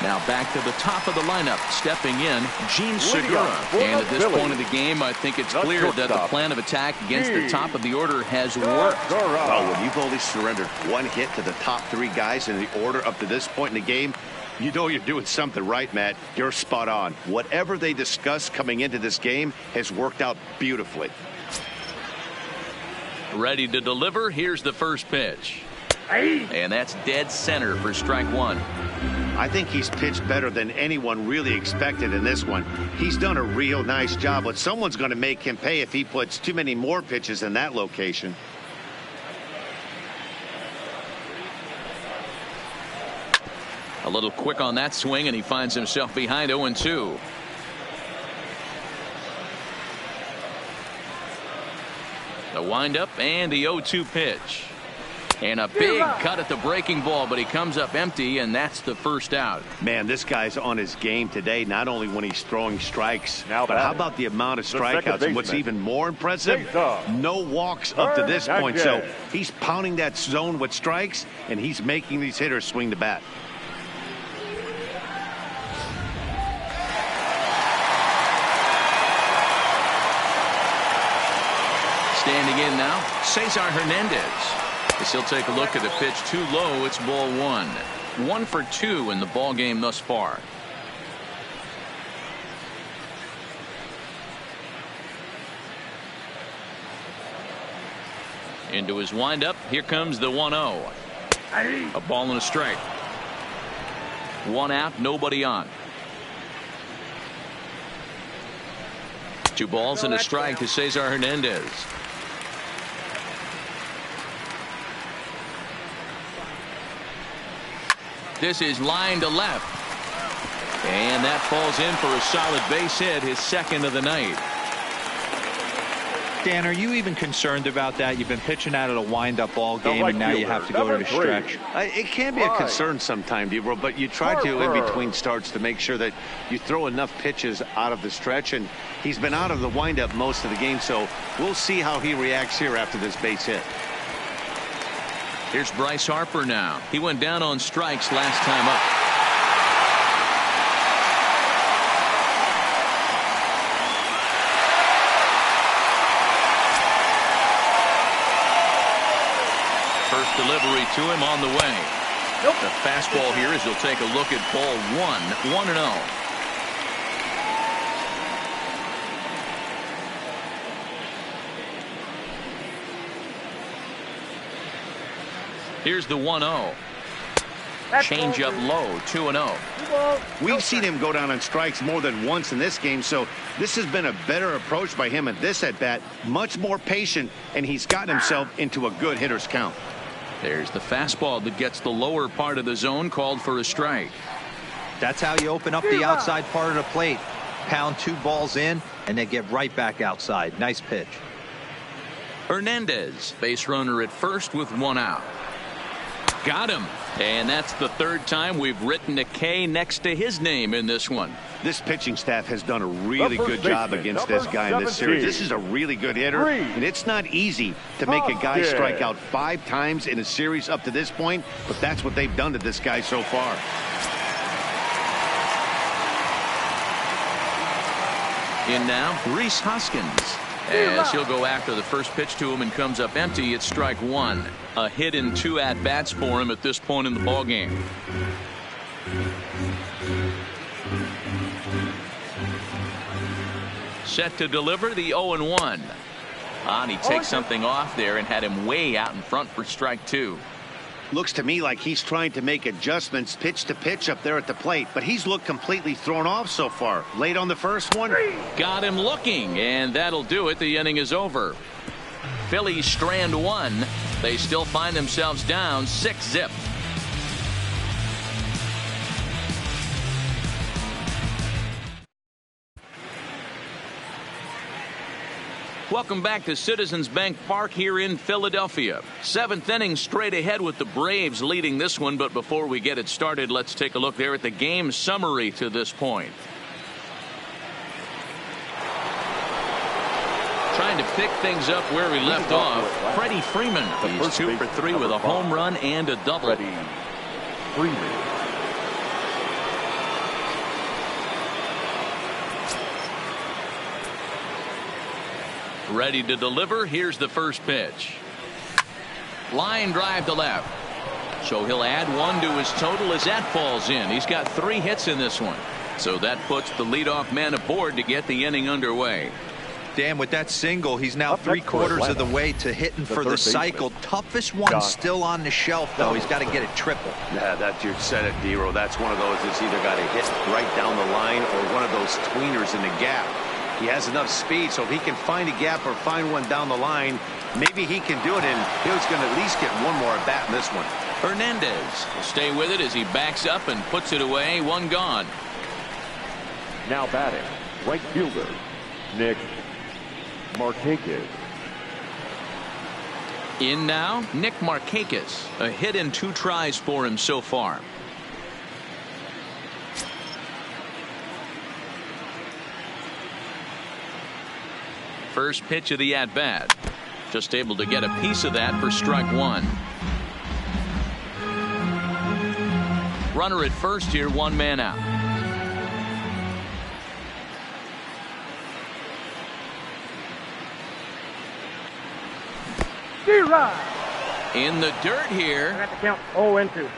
Now back to the top of the lineup. Stepping in, Gene Segura. And at this point of the game, I think it's clear that the plan of attack against the top of the order has worked. Well, when you've only surrendered 1 hit to the top 3 guys in the order up to this point in the game, you know you're doing something right, Matt. You're spot on. Whatever they discussed coming into this game has worked out beautifully. Ready to deliver. Here's the first pitch. And that's dead center for strike 1. I think he's pitched better than anyone really expected in this one. He's done a real nice job, but someone's going to make him pay if he puts too many more pitches in that location. A little quick on that swing, and he finds himself behind 0-2. The windup and the 0-2 pitch. And a big cut at the breaking ball, but he comes up empty, and that's the first out. Man, this guy's on his game today, not only when he's throwing strikes, now but how about the amount of strikeouts? And what's even more impressive, no walks up to this point. So he's pounding that zone with strikes, and he's making these hitters swing the bat. Standing in now, Cesar Hernandez. As he'll take a look at the pitch too low, it's ball one. 1 for 2 in the ball game thus far. Into his windup. Here comes the 1-0. A ball and a strike. 1 out, nobody on. 2 balls and a strike to Cesar Hernandez. This is line to left. And that falls in for a solid base hit, his second of the night. Dan, are you even concerned about that? You've been pitching out of a wind-up all game, and now you have to go to the stretch. It can be a concern sometimes, Debro, but you try to in between starts to make sure that you throw enough pitches out of the stretch, and he's been out of the windup most of the game, so we'll see how he reacts here after this base hit. Here's Bryce Harper now. He went down on strikes last time up. First delivery to him on the way. The fastball here as he'll take a look at ball 1. 1-0. Here's the 1-0. Change up low. 2-0. We've seen him go down on strikes more than once in this game, so this has been a better approach by him at this at bat. Much more patient, and he's gotten himself into a good hitter's count. There's the fastball that gets the lower part of the zone, called for a strike. That's how you open up the outside part of the plate. Pound 2 balls in, and then get right back outside. Nice pitch. Hernandez, base runner at first with 1 out. Got him. And that's the 3rd time we've written a K next to his name in this one. This pitching staff has done a really good job against this guy in this series. This is a really good hitter, and it's not easy to make a guy strike out 5 times in a series up to this point, but that's what they've done to this guy so far. In now, Rhys Hoskins. As he'll go after the first pitch to him and comes up empty, it's strike 1. A hit in 2 at-bats for him at this point in the ballgame. Set to deliver the 0-1. And he takes something off there and had him way out in front for strike 2. Looks to me like he's trying to make adjustments pitch to pitch up there at the plate, but he's looked completely thrown off so far. Late on the first one. Got him looking, and that'll do it. The inning is over. Phillies strand 1. They still find themselves down 6-0. Welcome back to Citizens Bank Park here in Philadelphia. 7th inning straight ahead with the Braves leading this one. But before we get it started, let's take a look there at the game summary to this point. Trying to pick things up where we left off. Freddie Freeman. He's 2 for 3 with a home run and a double. Freddie Freeman. Ready to deliver. Here's the first pitch. Line drive to left. So he'll add 1 to his total as that falls in. He's got 3 hits in this one. So that puts the leadoff man aboard to get the inning underway. Dan, with that single, he's now 3/4 of the way to hitting for the cycle. Toughest one still on the shelf, though. He's got to get it triple. Yeah, that's you said it, D-Row. That's one of those that's either got to hit right down the line or one of those tweeners in the gap. He has enough speed, so if he can find a gap or find one down the line, maybe he can do it, and he's going to at least get one more at bat in this one. Hernandez will stay with it as he backs up and puts it away. One gone. Now batting, right fielder, Nick Markakis. In now, Nick Markakis. A hit and 2 tries for him so far. First pitch of the at-bat. Just able to get a piece of that for strike 1. Runner at first here, 1 man out. In the dirt here. At the count 0-2.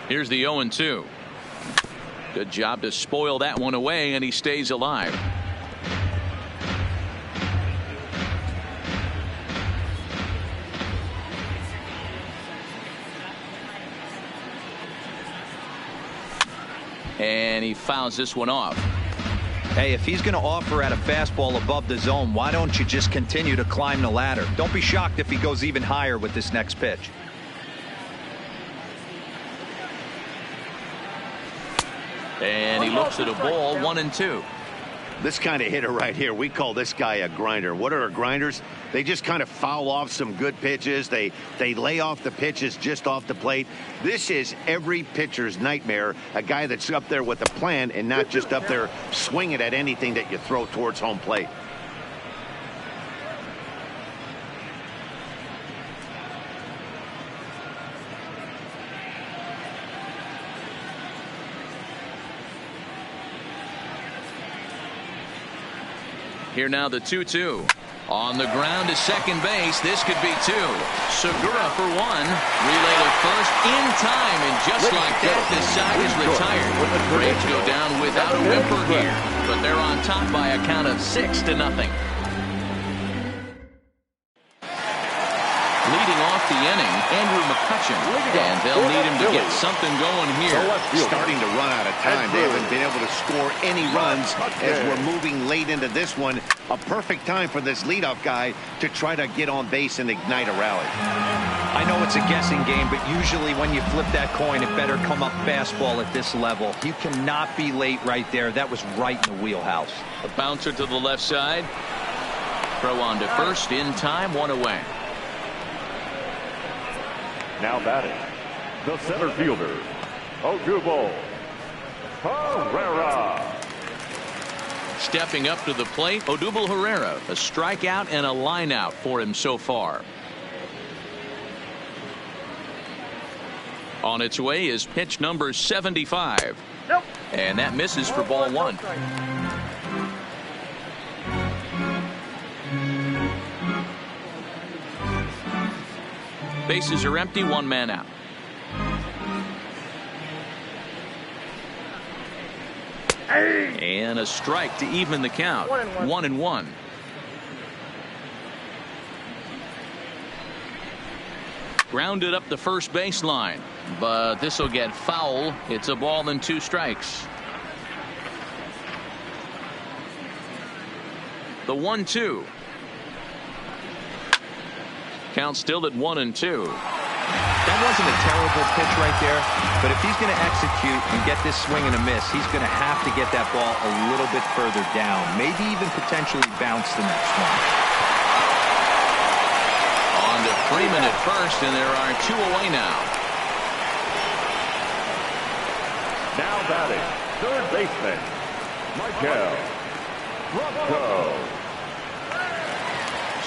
Here's the 0-2. Good job to spoil that one away, and he stays alive. And he fouls this one off. Hey, if he's going to offer at a fastball above the zone, why don't you just continue to climb the ladder? Don't be shocked if he goes even higher with this next pitch. And he looks at a ball, 1-2. This kind of hitter right here, we call this guy a grinder. What are grinders? They just kind of foul off some good pitches. They lay off the pitches just off the plate. This is every pitcher's nightmare, a guy that's up there with a plan and not just up there swinging at anything that you throw towards home plate. Here now the 2-2. On the ground to second base. This could be 2. Segura for 1. Relay to first in time. And just like that, this side is retired. Braves go down without a whimper here. But they're on top by a count of 6-0. Leading off the inning, Andrew McCutchen. And they'll need him to get something going here. Starting to run out of time. They haven't been able to score any runs as we're moving late into this one. A perfect time for this leadoff guy to try to get on base and ignite a rally. I know it's a guessing game, but usually when you flip that coin, it better come up fastball at this level. You cannot be late right there. That was right in the wheelhouse. A bouncer to the left side. Throw on to first in time, 1 away. Now batting, the center fielder, Odubel Herrera. Stepping up to the plate, Odubel Herrera. A strikeout and a line out for him so far. On its way is pitch number 75. Nope. And that misses for ball 1. Bases are empty, 1 man out. And a strike to even the count. 1-1. Grounded up the first baseline, but this will get foul. It's a ball and 2 strikes. The 1-2. Count still at 1-2. That wasn't a terrible pitch right there, but if he's going to execute and get this swing and a miss, he's going to have to get that ball a little bit further down, maybe even potentially bounce the next one. On to Freeman at first, and there are 2 away now. Now batting, third baseman, Michael Franco.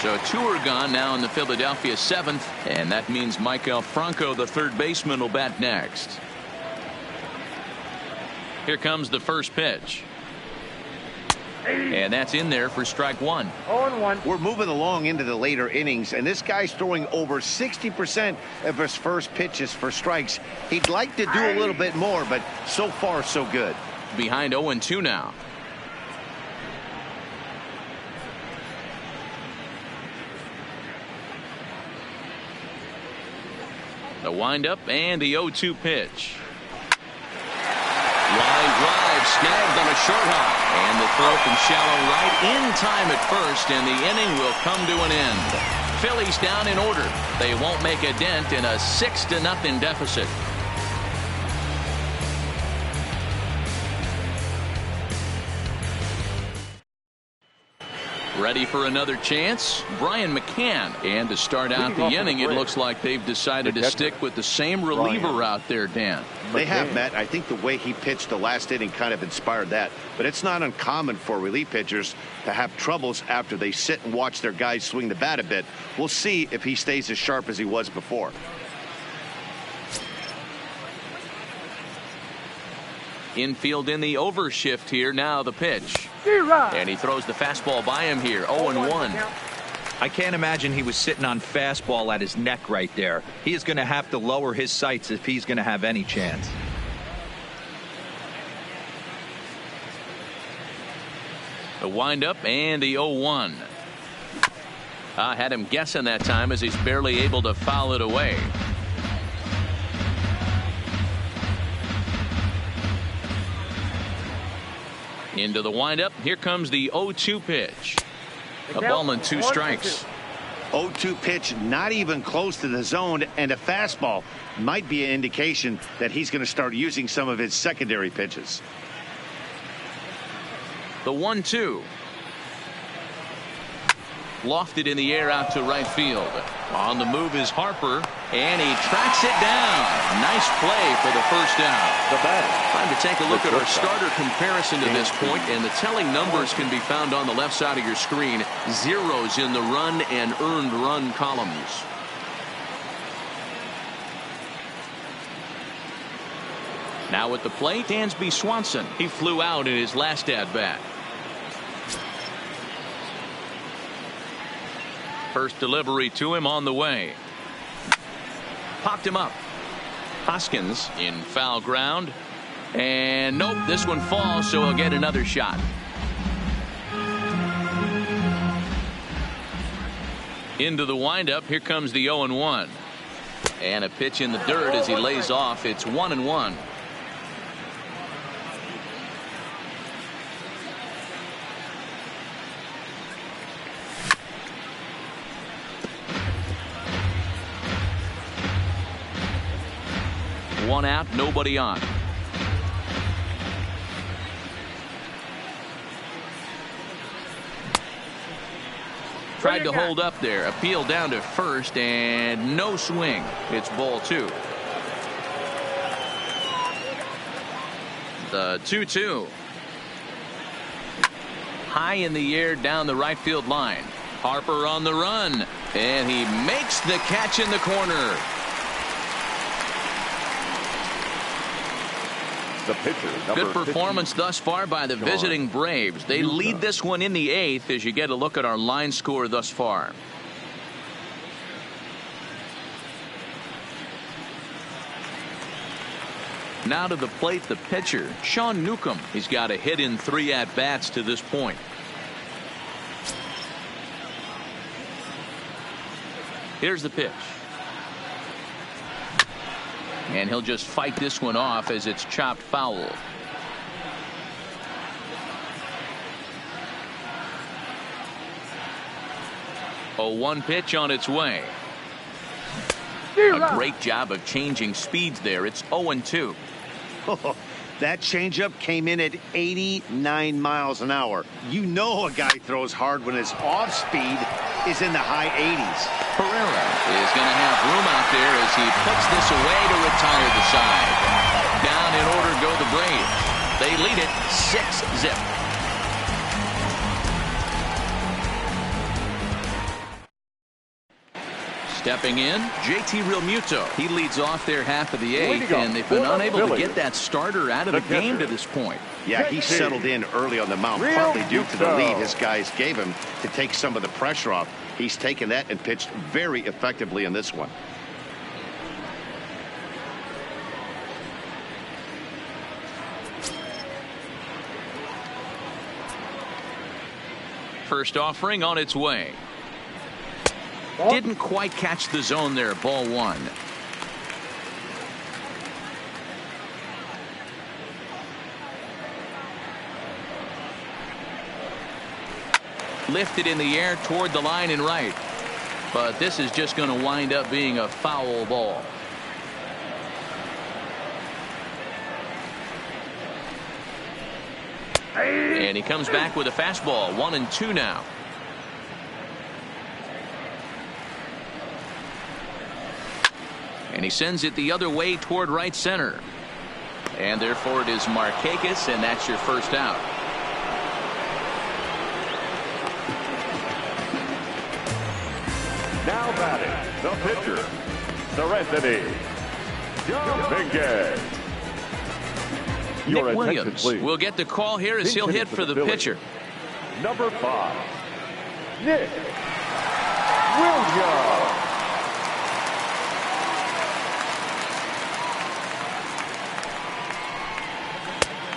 So 2 are gone now in the Philadelphia 7th, and that means Michael Franco, the third baseman, will bat next. Here comes the first pitch. And that's in there for strike one. 0-1. We're moving along into the later innings, and this guy's throwing over 60% of his first pitches for strikes. He'd like to do a little bit more, but so far so good. Behind 0-2 now. The windup and the 0-2 pitch. Line drive snagged on a short hop, and the throw from shallow right in time at first, and the inning will come to an end. Phillies down in order. They won't make a dent in a 6-0 deficit. Ready for another chance? Brian McCann. And to start out the inning, it looks like they've decided to stick with the same reliever out there, Dan. They have, Matt. I think the way he pitched the last inning kind of inspired that. But it's not uncommon for relief pitchers to have troubles after they sit and watch their guys swing the bat a bit. We'll see if he stays as sharp as he was before. Infield in the overshift here. Now the pitch. And he throws the fastball by him here. 0-1. I can't imagine he was sitting on fastball at his neck right there. He is going to have to lower his sights if he's going to have any chance. The windup and the 0-1. I had him guessing that time as he's barely able to foul it away. Into the windup. Here comes the 0-2 pitch. A ball and 2 strikes. 0-2 pitch, not even close to the zone, and a fastball might be an indication that he's going to start using some of his secondary pitches. The 1-2. Lofted in the air out to right field. On the move is Harper, and he tracks it down. Nice play for the first down. Time to take a look at our starter comparison to this point, and the telling numbers can be found on the left side of your screen. Zeros in the run and earned run columns. Now at the plate, Dansby Swanson. He flew out in his last at-bat. First delivery to him on the way. Popped him up. Hoskins in foul ground. And nope, this one falls, so he'll get another shot. Into the windup. Here comes the 0-1. And a pitch in the dirt as he lays off. It's 1-1. One out, nobody on. Tried to hold up there. Appeal down to first, and no swing. It's ball 2. The 2-2. High in the air down the right field line. Harper on the run, and he makes the catch in the corner. The pitcher, good performance thus far by the visiting Braves. They lead this one in the 8th as you get a look at our line score thus far. Now to the plate, the pitcher, Sean Newcomb. He's got a hit in 3 at-bats to this point. Here's the pitch. And he'll just fight this one off as it's chopped foul. A 1 pitch on its way. A great job of changing speeds there. It's 0-2. Oh, that changeup came in at 89 miles an hour. You know a guy throws hard when his off speed is in the high 80s. Pereira is going to have room out there as he puts this away to retire the side. Down in order go the Braves. They lead it 6-0. Stepping in, JT Realmuto. He leads off their half of the eighth, go. and they've been unable to Phillies. get that starter out of the game to this point. Yeah, he settled in early on the mound, partly due to the lead his guys gave him to take some of the pressure off. He's taken that and pitched very effectively in this one. First offering on its way. Didn't quite catch the zone there. Ball one. Lifted in the air toward the line and right. But this is just going to wind up being a foul ball. And he comes back with a fastball. 1-2 now. And he sends it the other way toward right center. And therefore it is Markakis, and that's your first out. Now batting, the pitcher, Serenity Dominguez. Nick Williams will get the call here as he'll hit for the pitcher. Number 5, Nick Williams.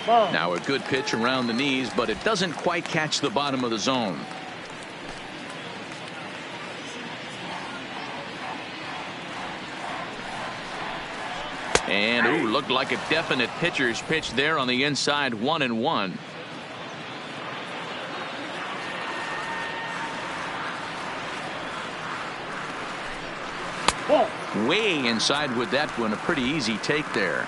Now a good pitch around the knees, but it doesn't quite catch the bottom of the zone. And looked like a definite pitcher's pitch there on the inside. 1-1. Way inside with that one. A pretty easy take there.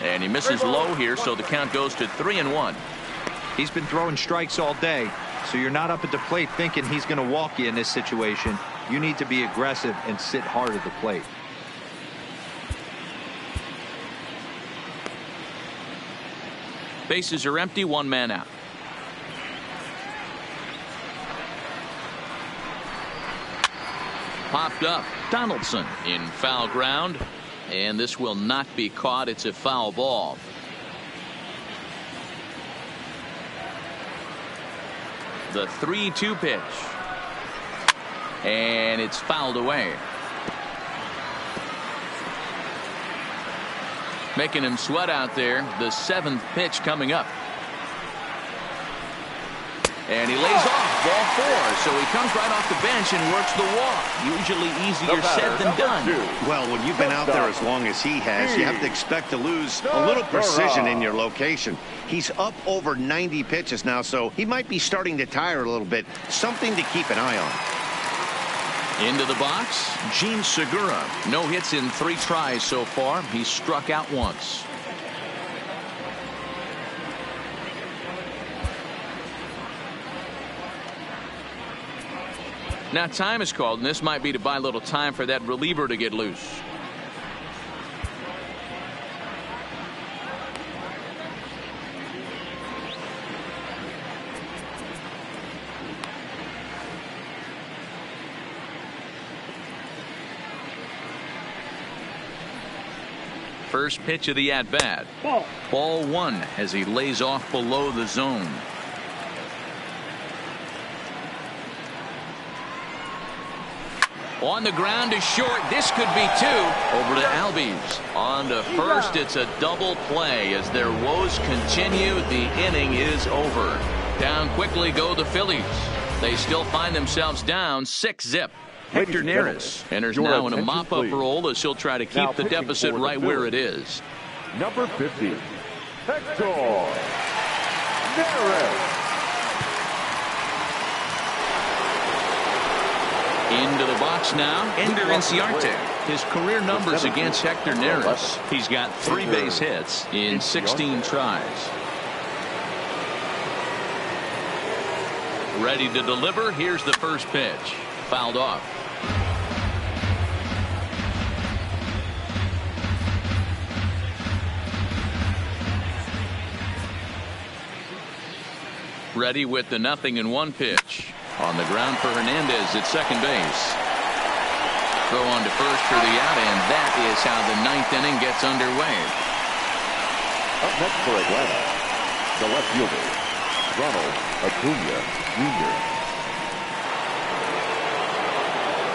And he misses low here, so the count goes to 3-1. He's been throwing strikes all day, so you're not up at the plate thinking he's going to walk you in this situation. You need to be aggressive and sit hard at the plate. Bases are empty, one man out. Popped up. Donaldson in foul ground. And this will not be caught. It's a foul ball. The 3-2 pitch. And it's fouled away. Making him sweat out there. The 7th pitch coming up. And he lays off. Ball 4. So he comes right off the bench and works the walk. Usually easier said than done. Well, when you've been out there as long as he has, you have to expect to lose a little precision in your location. He's up over 90 pitches now, so he might be starting to tire a little bit. Something to keep an eye on. Into the box, Gene Segura. No hits in 3 tries so far. He's struck out once. Now time is called, and this might be to buy a little time for that reliever to get loose. First pitch of the at-bat. Ball 1 as he lays off below the zone. On the ground is short. This could be 2. Over to Albies. On to first. It's a double play as their woes continue. The inning is over. Down quickly go the Phillies. They still find themselves down 6-0. Hector Neris enters now in a mop-up role as he'll try to keep the deficit right where it is. Number 50, Hector Neris. Into the box now, Ender Inciarte. His career numbers against Hector Neris. He's got 3 base hits in 16 tries. Ready to deliver. Here's the first pitch. Fouled off. Ready with the 0-1 pitch. On the ground for Hernandez at second base. Throw on to first for the out, and that is how the 9th inning gets underway. Up next for Atlanta, the left fielder, Ronald Acuna Jr.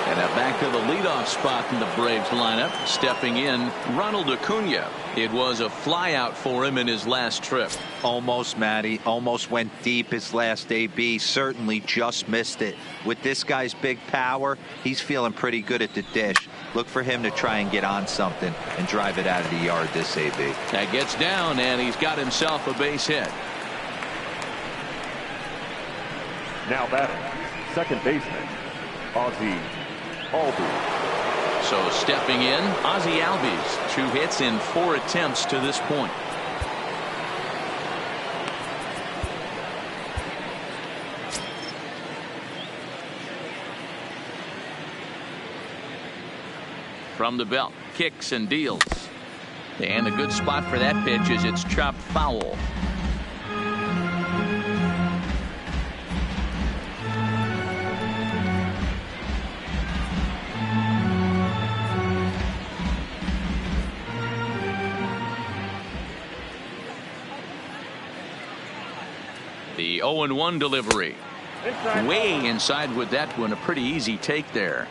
And now back to the leadoff spot in the Braves lineup. Stepping in, Ronald Acuna. It was a flyout for him in his last trip. Almost, Matty. Almost went deep his last AB. Certainly just missed it. With this guy's big power, he's feeling pretty good at the dish. Look for him to try and get on something and drive it out of the yard this AB. That gets down, and he's got himself a base hit. Now batting, second baseman, Ozzie Albies. So stepping in, Ozzie Albies. 2 hits in 4 attempts to this point. From the belt, kicks and deals. And a good spot for that pitch is it's chopped foul. The 0-1 delivery. Way inside with that one. A pretty easy take there.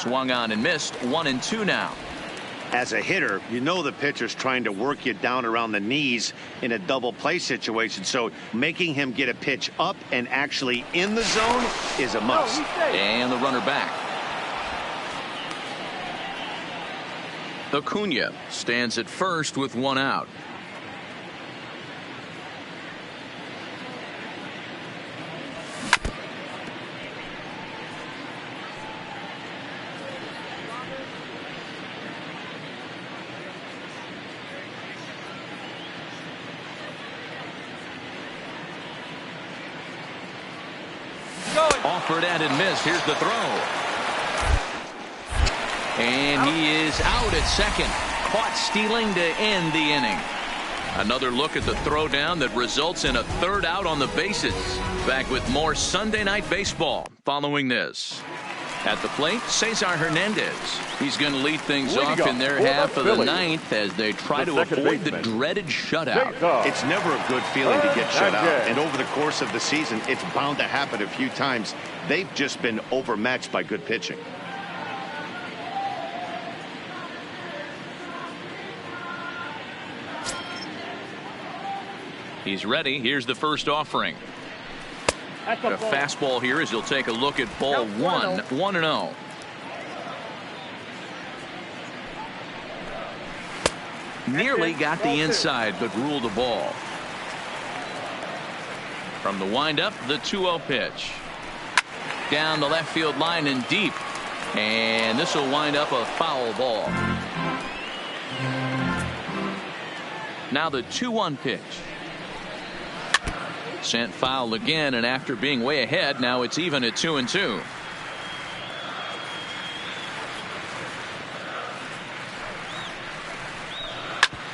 Swung on and missed. 1-2 now. As a hitter, you know the pitcher's trying to work you down around the knees in a double play situation. So making him get a pitch up and actually in the zone is a must. And the runner back. Acuna stands at first with 1 out. Offered and missed. Here's the throw. And he is out at second. Caught stealing to end the inning. Another look at the throwdown that results in a 3rd out on the bases. Back with more Sunday Night Baseball following this. At the plate, Cesar Hernandez. He's going to lead things off in their half of the 9th as they try to avoid the dreaded shutout. It's never a good feeling to get shut out. And over the course of the season, it's bound to happen a few times. They've just been overmatched by good pitching. He's ready. Here's the first offering. The fastball here as he'll take a look at ball 1. 1-0. Nearly got the inside, but ruled the ball. From the windup, the 2-0 pitch. Down the left field line and deep. And this will wind up a foul ball. Now the 2-1 pitch. Sent foul again, and after being way ahead, now it's even at 2-2.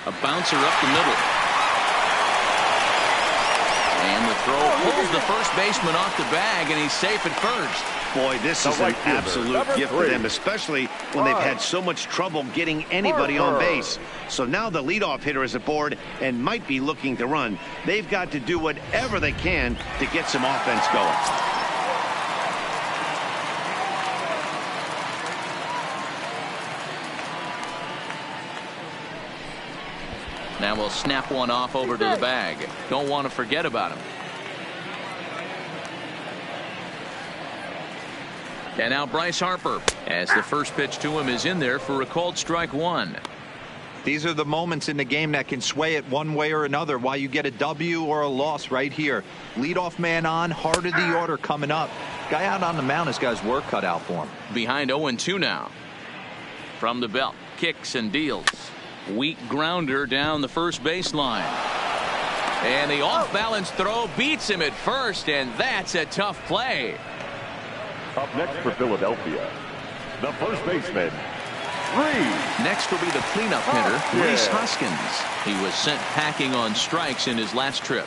A bouncer up the middle. And the throw pulls the first baseman off the bag, and he's safe at first. Boy, this is an absolute gift for them, especially when they've had so much trouble getting anybody on base. So now the leadoff hitter is aboard and might be looking to run. They've got to do whatever they can to get some offense going. Now we'll snap one off over to the bag. Don't want to forget about him. And now Bryce Harper, as the first pitch to him is in there for a called strike 1. These are the moments in the game that can sway it one way or another. Why you get a W or a loss right here. Leadoff man on, heart of the order coming up. Guy out on the mound has got his work cut out for him. Behind 0-2 now. From the belt, kicks and deals. Weak grounder down the first baseline. And the off-balance throw beats him at first, and that's a tough play. Up next for Philadelphia, the first baseman, Reese. Next will be the cleanup hitter, Reese Hoskins. He was sent packing on strikes in his last trip.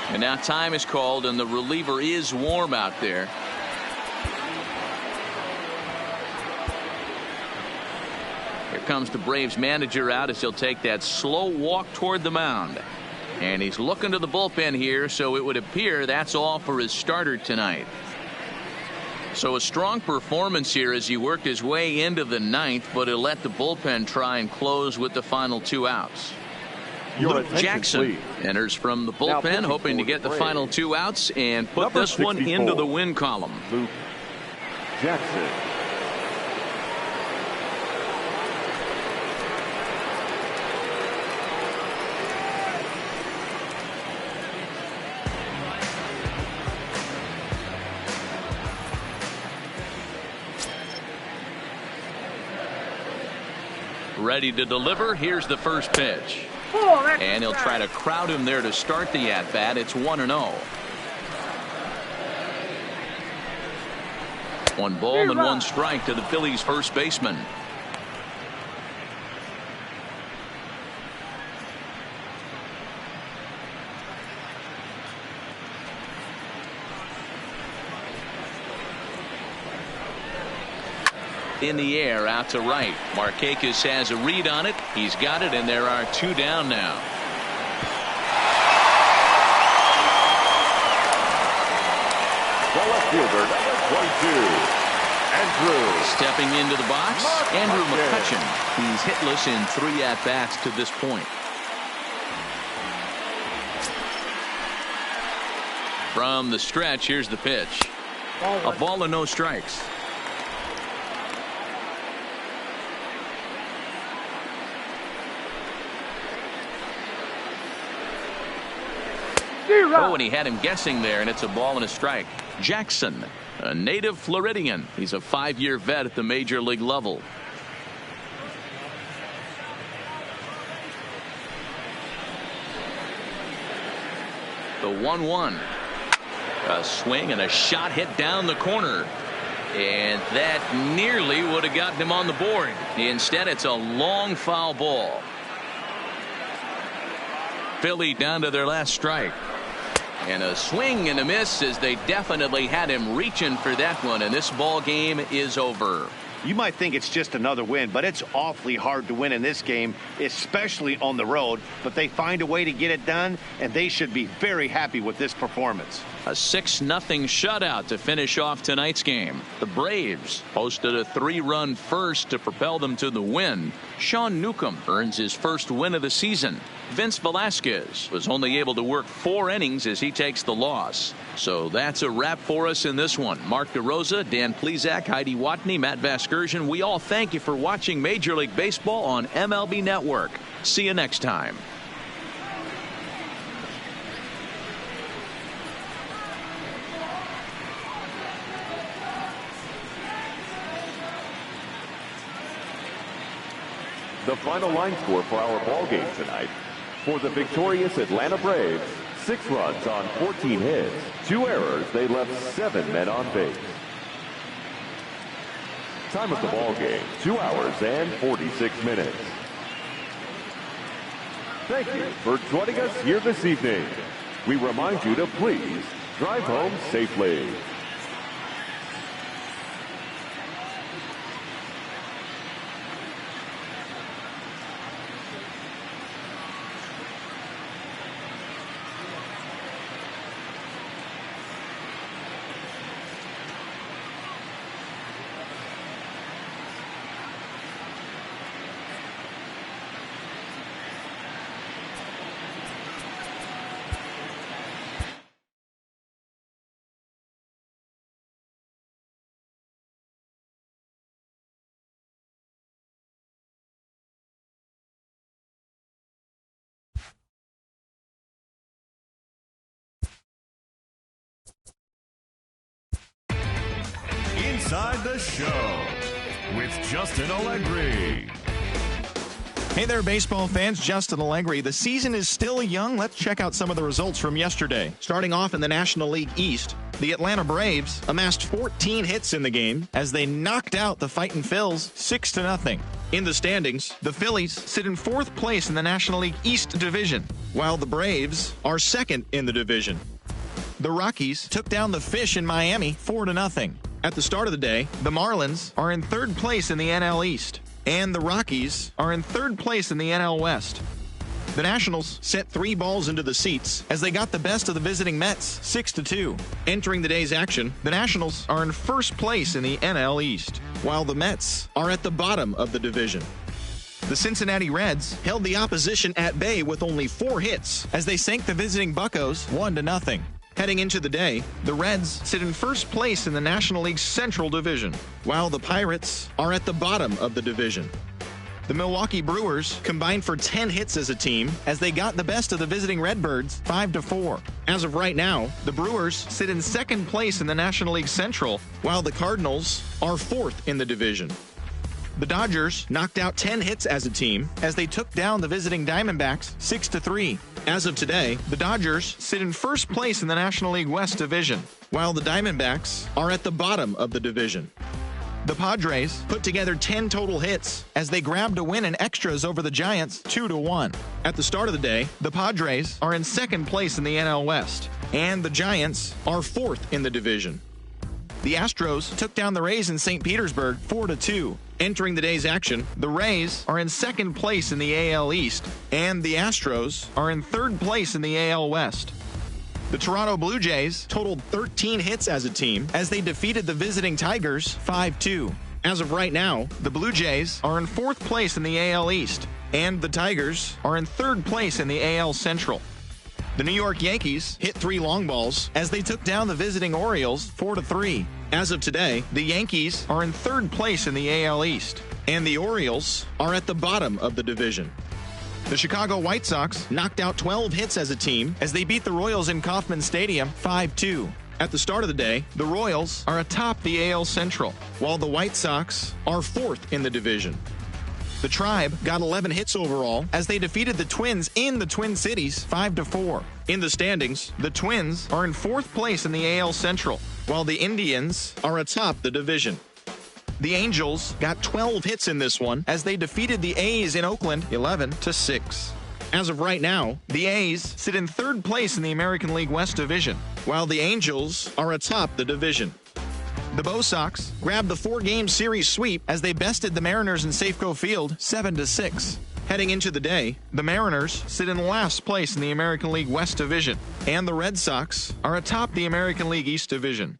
And now time is called, and the reliever is warm out there. Here comes the Braves manager out as he'll take that slow walk toward the mound. And he's looking to the bullpen here, so it would appear that's all for his starter tonight. So a strong performance here as he worked his way into the ninth, but he'll let the bullpen try and close with the final 2 outs. Luke Jackson enters from the bullpen, hoping to get the final 2 outs and put this one into the win column. Luke Jackson. Ready to deliver. Here's the first pitch. And he'll try to crowd him there to start the at-bat. It's 1-0. 1 ball and 1 strike to the Phillies first baseman. In the air out to right. Markakis has a read on it. He's got it, and there are 2 down now. The left fielder, number 22, Andrew. Stepping into the box, Andrew McCutchen. He's hitless in 3 at-bats to this point. From the stretch, here's the pitch. A ball and no strikes. Oh, and he had him guessing there, and it's a ball and a strike. Jackson, a native Floridian. He's a 5-year vet at the major league level. The 1-1. A swing and a shot hit down the corner. And that nearly would have gotten him on the board. Instead, it's a long foul ball. Philly down to their last strike. And a swing and a miss as they definitely had him reaching for that one, and this ball game is over. You might think it's just another win, but it's awfully hard to win in this game, especially on the road. But they find a way to get it done, and they should be very happy with this performance. A 6-0 shutout to finish off tonight's game. The Braves posted a 3-run first to propel them to the win. Sean Newcomb earns his first win of the season. Vince Velasquez was only able to work 4 innings as he takes the loss. So that's a wrap for us in this one. Mark DeRosa, Dan Plesac, Heidi Watney, Matt Vasgersian. We all thank you for watching Major League Baseball on MLB Network. See you next time. The final line score for our ball game tonight. For the victorious Atlanta Braves, 6 runs on 14 hits, 2 errors. They left 7 men on base. Time of the ball game, 2 hours and 46 minutes. Thank you for joining us here this evening. We remind you to please drive home safely. Inside the Show with Justin Allegri. Hey there, baseball fans. Justin Allegri. The season is still young. Let's check out some of the results from yesterday. Starting off in the National League East, The Atlanta Braves amassed 14 hits in the game as they knocked out the fighting Phils 6-0. In the standings, the Phillies sit in 4th place in the National League East Division, while the Braves are 2nd in the division. The Rockies took down the Fish in Miami 4-0. At the start of the day, the Marlins are in 3rd place in the NL East, and the Rockies are in 3rd place in the NL West. The Nationals sent 3 balls into the seats as they got the best of the visiting Mets 6-2. Entering the day's action, the Nationals are in 1st place in the NL East, while the Mets are at the bottom of the division. The Cincinnati Reds held the opposition at bay with only 4 hits as they sank the visiting Buccos 1-0. Heading into the day, the Reds sit in 1st place in the National League's Central Division, while the Pirates are at the bottom of the division. The Milwaukee Brewers combined for 10 hits as a team as they got the best of the visiting Redbirds 5-4. As of right now, the Brewers sit in 2nd place in the National League Central, while the Cardinals are 4th in the division. The Dodgers knocked out 10 hits as a team as they took down the visiting Diamondbacks 6-3. As of today, the Dodgers sit in 1st place in the National League West Division, while the Diamondbacks are at the bottom of the division. The Padres put together 10 total hits as they grabbed a win in extras over the Giants 2-1. At the start of the day, the Padres are in 2nd place in the NL West, and the Giants are 4th in the division. The Astros took down the Rays in St. Petersburg 4-2. Entering the day's action, the Rays are in 2nd place in the AL East, and the Astros are in 3rd place in the AL West. The Toronto Blue Jays totaled 13 hits as a team as they defeated the visiting Tigers 5-2. As of right now, the Blue Jays are in 4th place in the AL East, and the Tigers are in 3rd place in the AL Central. The New York Yankees hit 3 long balls as they took down the visiting Orioles 4-3. As of today, the Yankees are in 3rd place in the AL East, and the Orioles are at the bottom of the division. The Chicago White Sox knocked out 12 hits as a team as they beat the Royals in Kauffman Stadium 5-2. At the start of the day, the Royals are atop the AL Central, while the White Sox are 4th in the division. The Tribe got 11 hits overall as they defeated the Twins in the Twin Cities 5-4. In the standings, the Twins are in 4th place in the AL Central, while the Indians are atop the division. The Angels got 12 hits in this one as they defeated the A's in Oakland 11-6. As of right now, the A's sit in 3rd place in the American League West Division, while the Angels are atop the division. The Bo Sox grabbed the 4-game series sweep as they bested the Mariners in Safeco Field 7-6. Heading into the day, the Mariners sit in last place in the American League West Division, and the Red Sox are atop the American League East Division.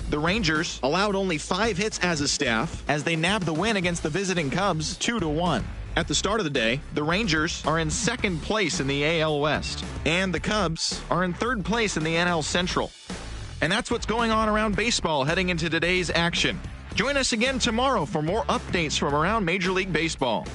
The Rangers allowed only 5 hits as a staff as they nabbed the win against the visiting Cubs 2-1. At the start of the day, the Rangers are in 2nd place in the AL West, and the Cubs are in 3rd place in the NL Central. And that's what's going on around baseball heading into today's action. Join us again tomorrow for more updates from around Major League Baseball.